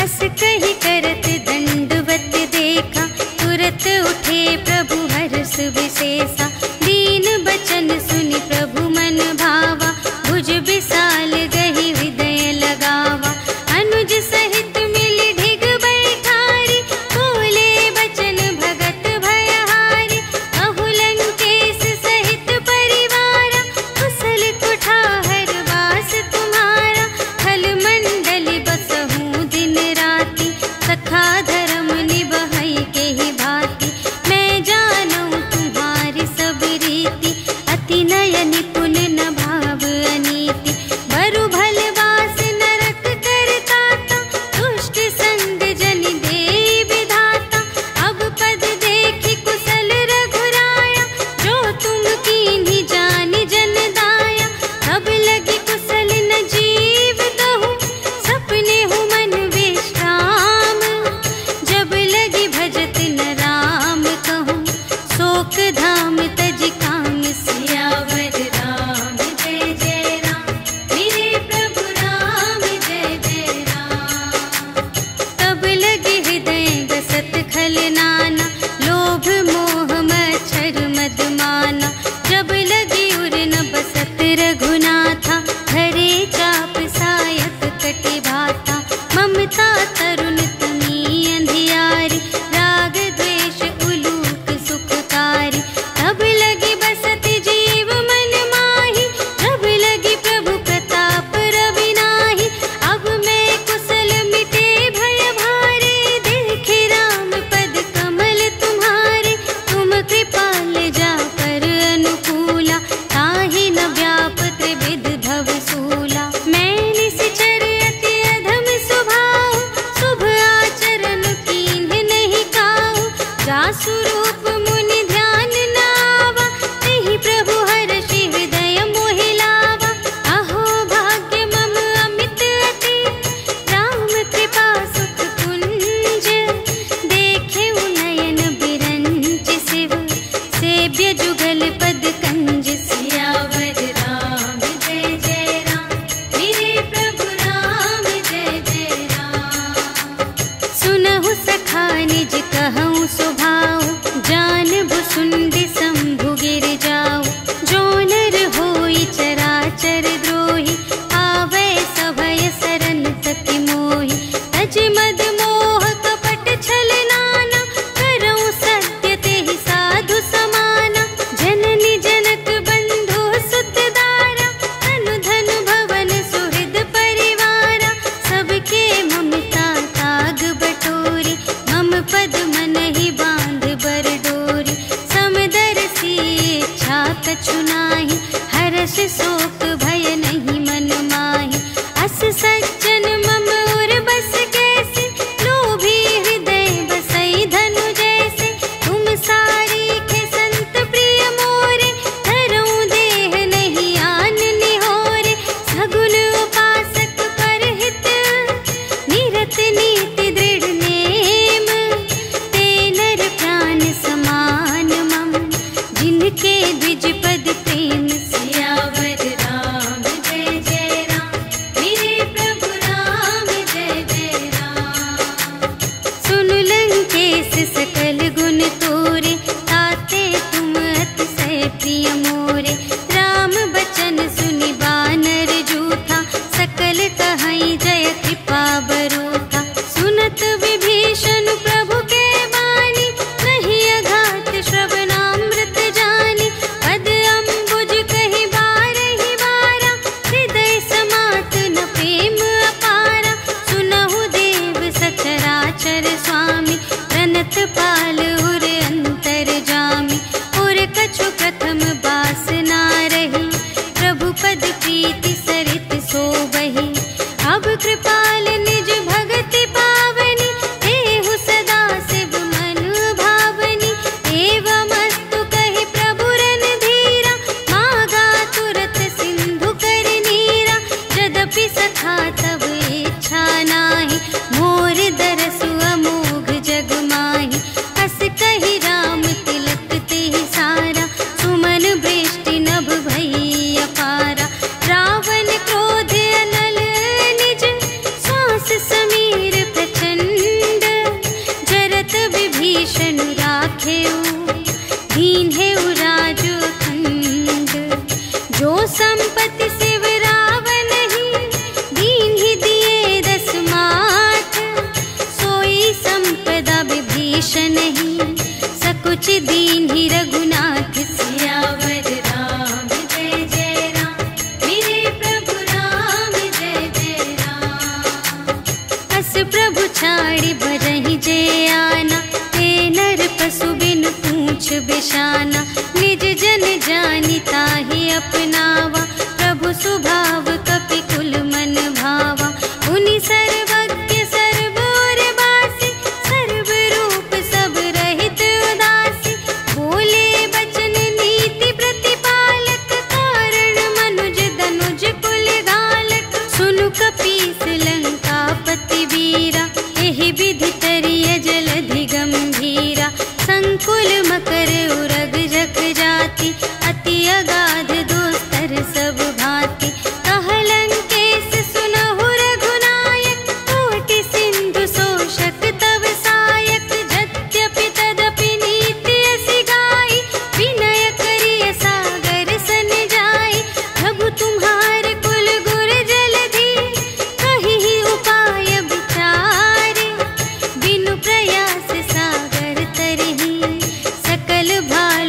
Speaker 1: अस कहि करत दंडवत देखा, तुरत उठे प्रभु हर्ष विशेषा। दीन बचन सुनि प्रभु मन भावा, भुज विशाल गहि हृदय लगावा। अनुज सहित मिलि ढिग बैठारी, बोले बचन भगत भयहारी। कहु लंकेश सहित परिवारा, कुशल कुठार वास तुम्हारा। खल मंडली बसहु दिन राति, सखा धर्म निबहै केहि भांति। मैं जानूं तुम्हारी सब रीति, अति नय निपुण न भाव अनीति। बरु भल वास नरक करताता, दुष्ट संग जन देई विधाता। अब पद देखि कुशल रघुराया, जो तुम कीन्ही जानि जन दाया। तब लगी कुशल न जीव कहूँ, सपने हूँ मन विश्राम। जब लगी भजत न राम कहूँ, शोक धाम तज काम। सियावर राम जय जय राम, मेरे प्रभु राम जय जय राम। तब लगे हृदय बसत खल नाना, लोभ मोह मच्छर मद माना। जब लगी उर न बसत रघुनाथा, धरे चाप सायक कटि भाता। ममता तरुण तमी अंधियारी, राग द्वेष उलूक सुखकारी। तब लगी बसत जीव मन माही, जब लगी प्रभु प्रताप रवि नाही। अब मैं कुशल मिटे भय भारे, देखे राम पद कमल तुम्हारे। तुम कृपाल जा पर अनुकूला, ताहि न व्यापत विध भव सूला। मैं निश्चर अति अधम स्वभाव, शुभ आचरण कीन्ह नहीं काहू। जासु रूप मुनि ध्यान न आवा, तेहि प्रभु हर्षि हृदय मोहि लावा। अहो भाग्य मम अमित अति, राम कृपा सुख कुंज। देखे नयन बिरंच शिव, सेव्य जुगल पद कंज। सियावर राम जय जय राम, मेरे प्रभु राम जय जय राम। सुनहु सखा निज कहूँ सुभाऊ, कहीं बांध बर डोरी। समदर्शी इच्छा कछु नाही, हर्ष शोक भय नहीं मन माही। अस सज्जन मम उर बस कैसे, लोभी हृदय बसई धनु जैसे। तुम सारी के संत प्रिय मोरे, धरऊं देह नहीं आन निहोरे। सगुन उपासक परहित, निरत नीति दृढ़ नेम। ते नर प्राण समान मम, जिनके द्विज पद प्रेम। सियावर राम जय जय राम, मेरे प्रभु राम जय जय राम। सुन लंकेश सकल गुण तोरे, ताते तुम अतिशय प्रिय मोरे। राम बचन सुनि बानर जूठा, सकल कहई जय कृपा बरूठा। सुनत विभीषण प्रभु के बानी, नहीं अघात श्रवणामृत जानी। पद अम्बुज कहि बारहि बारा, हृदय समात न प्रेम अपारा। सुनहु देव सचराचर स्वामी, प्रणत पाल उर अंतर जामी। उर कछु प्रथम बासना रही, प्रभु पद प्रीति सरित सोबहि। अब कृपाल निज भगति पावनी, देहु सदा शिव मन भावनी। एवमस्तु कहि प्रभु रणधीरा, मागा तुरत सिंधु कर नीरा। यद्यपि सखा तब इच्छा नाही, मोर दरसु अमोघ जग माही। अस कहि राम तिलक तेहि सारा, सुमन वृष्टि नभ भई अपारा। रावण क्रोध अनल निज, श्वास समीर प्रचंड। जरत विभीषण राखेउ, दीन्हेउ राजु खंड। जो संपत्ति शिव रावण ही, दीन्हि दिए दस माठ। सोई संपदा विभीषण ही, सकुच दीन्हि रघुनाथ। सियावर राम जय जय राम, मेरे प्रभु राम जय जय राम। अस प्रभु छाड़ि भजहि जे आना, ते नर पशु बिन पूछ बिशाना। निज जन जानि ताहि अपनावा, प्रभु सुभाव कपि कुल मन भावा। उनि सर्वज्ञ सर्व और बासी, सर्व रूप सब रहित उदासी। बोले बचन नीति प्रतिपालक, कारण मनुज दनुज कुल घालक। सुनु कपीस लंकापति वीरा, एहि विधि तरिय जलधि गंभीरा। संकुल मकर उरग जख जाति, अति अगाध दोस्तर सब भांति। कह लंकेश सुनहु रघुनायक, कोटि सिंधु शोषक तव सायक। यद्यपि तदपि नीति असि गाई, विनय करिय सागर सन जाई। प्रभु तुम्हार कुल गुर जलधि, कहिहि उपाय विचारे। बिनु प्रयास सागर तरहि, सकल भार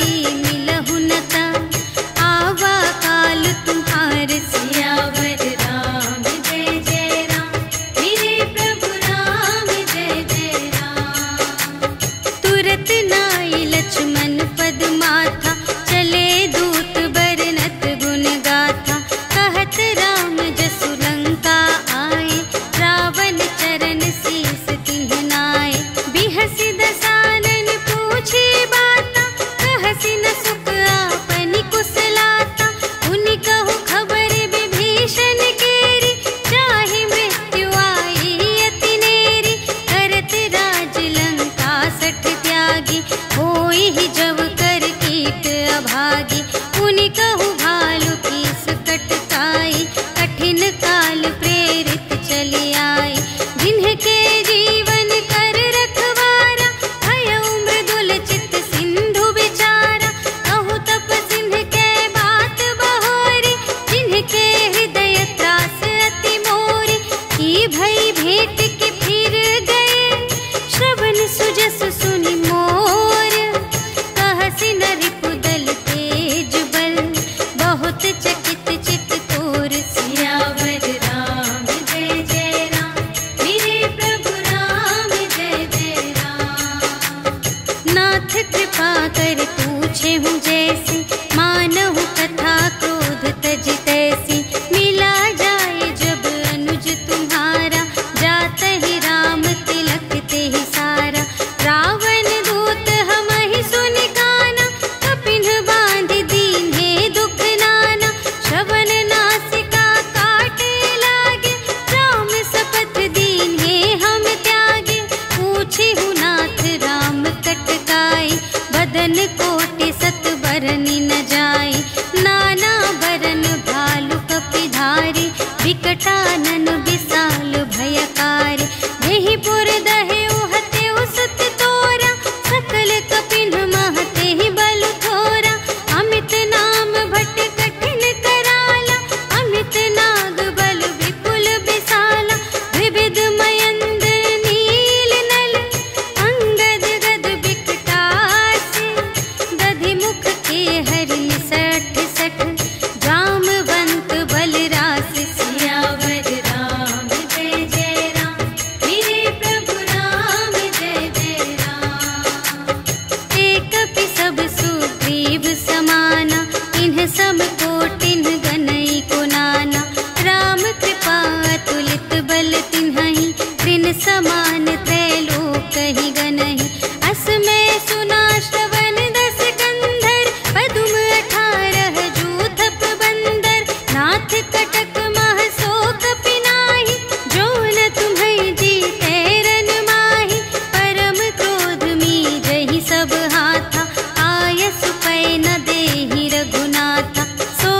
Speaker 1: कोई मिलहु न ता, आवा काल तुम्हार सियावर राम जय जय राम, मेरे प्रभु राम जय जय राम। तुरत नाई लक्ष्मण पद माथा, चले दूत बरनत गुण गाथा, कहत राम जसु लंका आए, रावण चरण शीस तिन्ह नाए। बिहसि दसानन पूछे बाता, कहसि न सुख आपनि कुशलाता, उनि कहु खबर विभीषण केरी, चाहि मृत्यु आई अति नेरी। करत राज लंका सठ त्यागी, होई ही जब कर कीट अभागी। उनि कहु भालु कीस कटकाई, कठिन काल प्रेरित चली आई। जिन्हके जीवन कर रखवारा, भयउ मृदुल चित सिंधु विचारा। कहु तप सिंध के बात बहोरी, जिन्हके हृदय त्रास अति मोरी। की भई भेंट के फिर गए, श्रवण सुजस सुनि मोर। कहसि न रिपुदल तेज बल, बहुत चकित चित तोर। सियावर राम जय जय राम, मेरे प्रभु राम जय जय राम। नाथ कृपा कर पूछे हूँ जैसी, मानहु कथा क्रोध तज तैसी। मिला जाए जब अनुज तुम्हारा, जात ही राम तिलक ते ही सारा। रावण दूत हमहि सुनि काना, कपिन बांध दीन्हे दुख नाना। श्रवण नासिका काटे लागे, राम शपथ दीन्हे हम त्यागे। पूछे हूँ नाथ राम कटकाई, बदन कोटि सत बरनि न जाई। नाना बरन भालु कपिधारी, विकटानन विशाल भयकारी। देहि पुर दहेउ हतेउ सुत तोरा, सकल कपिन महते ही बल थोरा। अमित नाम भट कठिन कराला, अमित नाग बल विपुल विशाला। विविध मयंद्र नील नल, अंगद गद विकटासी। दधि मुख के हरि सठ सठ, जामवंत बलरास। सियावर राम जय जय राम, मेरे प्रभु राम जय जय राम। एक पि सब सुग्रीव समाना, इन्ह सम कोटिन गनई को नाना। राम कृपा अतुलित बल तिन्हहि, त्रिन समान त्रैलोक ही गनहि। अस में सुना श्रवण दस कंधर, पदुम 18 जूथप बंदर। नाथ कटक मह शोक पिनाहि, जो न तुम्हें जीते रन माहि। परम क्रोध मीजहि सब हाथा, आयसु पै न देहि रघुनाथा। सो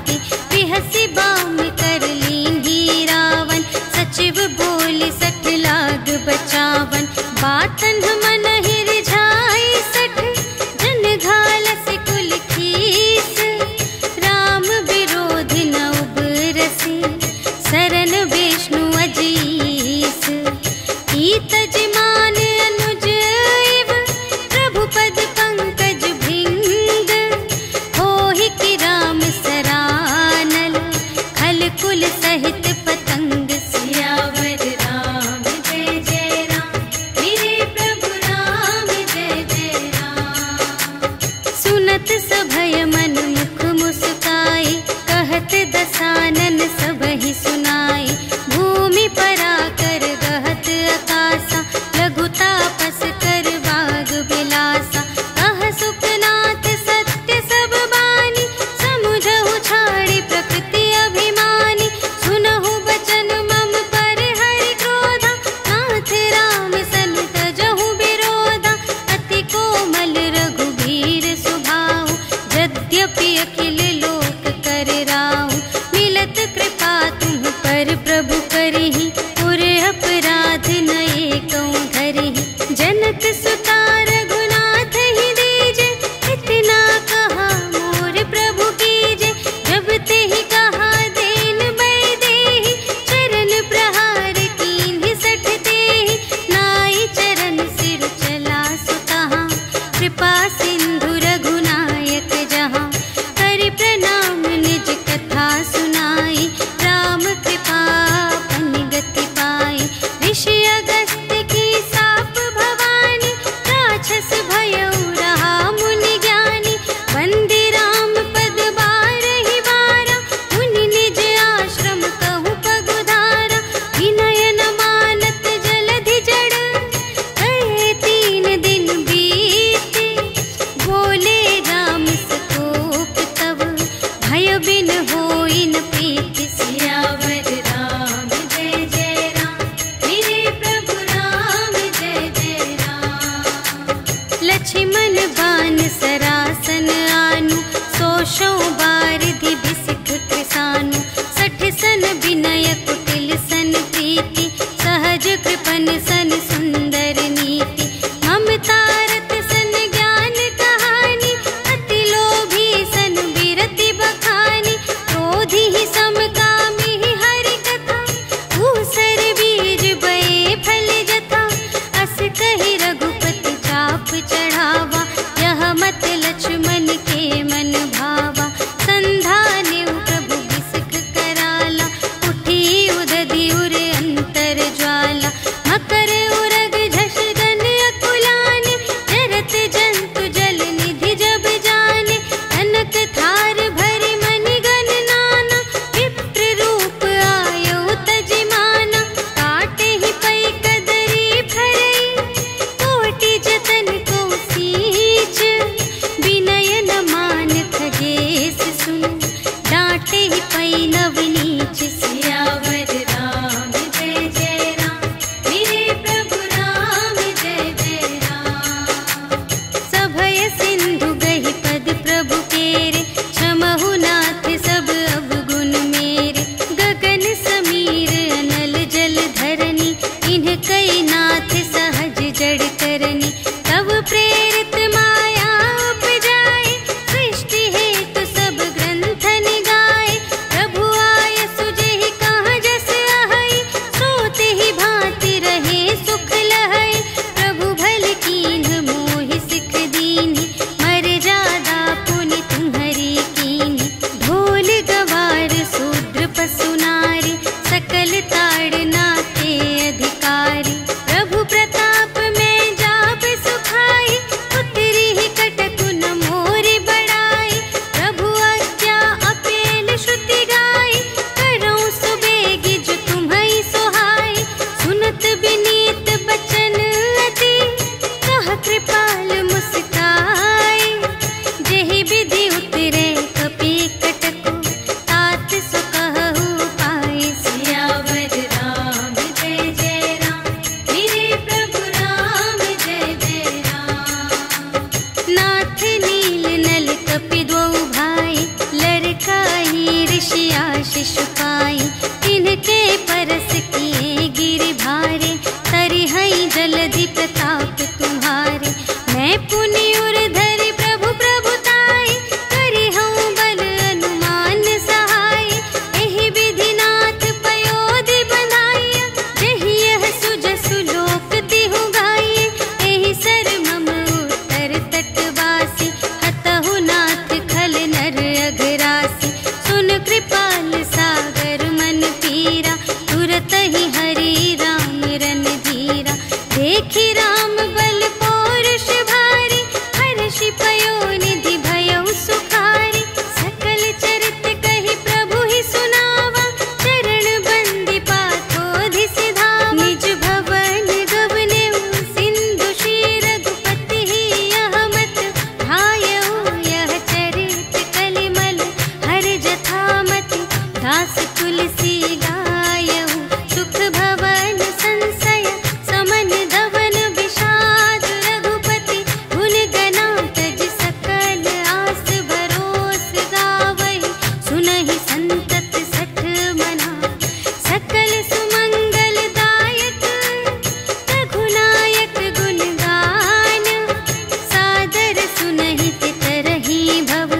Speaker 1: ताके बिहसी बाम कर लीन ही रावण। सचिव बोले 60 लाग बचावन, बातन मन ही रिझाई 60 जन घालस कुल खीस। राम विरोध न उबरसी शरण विष्णु अजीस। तजमान अनुज इव प्रभु पद पंकज भृंग, होहि कि राम सरानल खल कुल सहित पतंग। सियावर राम जय जय राम, मेरे प्रभु राम जय जय राम। सुनत सभय मन मुख मुस्काई, कहत दसानन सबहि सुनाई। भूमि पराकर गहत आकाशा, लघु तापस कर बाग बिलासा। कह सुखनाथ सत्य सब बानी, समुझहु छाड़ी प्रकृति अभिमानी। सुनहु बचन मम पर हरि क्रोधा, नाथ राम सन तजहु विरोधा। अति कोमल रघुबीर सुभाऊ, यद्यपि अखिल लोक कर राऊ। मिलत कृपा तुम पर प्रभु करहि, पुर अपराध न एकौ धरहि। जनक सुता रघुनाथ ही दीजे, इतना कहा मोर प्रभु कीजे। जब तेहि कहा देन बै देहि, चरण प्रहार कीन्हि 60 तेहि। नाई चरण सिर चला सुतहा, कृपा सिंधु रघुनायक जहाँ। करि प्रणाम निज कथा सुनाई, राम कृपा शिशुपाई, तिनके परस किए गिरि भारे, तरिहई जलधि प्रताप तुम्हारे। मैं पुनि उर धरि प्रभु प्रभुताई, करिहऊँ बल अनुमान सहाय। एहि विधि नाथ पयोधि बंधाइया, जेहि यह सुजसु लोक तिहु गाइए। एहि सर मम उत्तर तटवासी, हतहु नाथ खल नर अघरासी। सुन कृपाल सागर मन पीरा, तुरत ही हरि राम रन धीरा। देखि राम बल पौरुष भारी, हर्षि पयोनिधि भयउ सुखारी। सकल चरित कहि प्रभु ही सुनावा, चरण बंदी पाथोधि सिधावा। निज भवन गवनेउ सिंधु श्री रघुपति ही, यह मत भायउ यह चरित कलिमल हर जथामति। दास तुलसी गायउ सुख भवन संशय, समन धवन विषाद रघुपति। भुल गना तज सकल आस भरोस गावहि, सुनहि संतत सठ मना। सकल सुमंगल दायक रघुनायक गुण गान, सादर सुनहि तितरहि भव,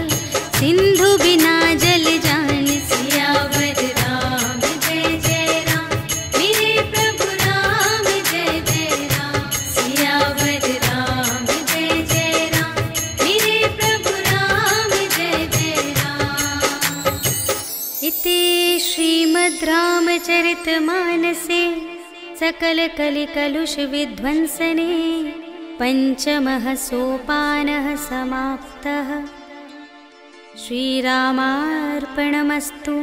Speaker 1: सिंधु बिना जल जान। सियावर राम जय जय राम, मेरे प्रभु राम जय जय राम। सियावर राम जय जय राम, मेरे प्रभु राम जय जय राम। इति श्रीमद् रामचरितमानसे सकल कलिकलुष विध्वंसने, पंचमः सोपानः समाप्तः। श्रीरामार्पणमस्तु।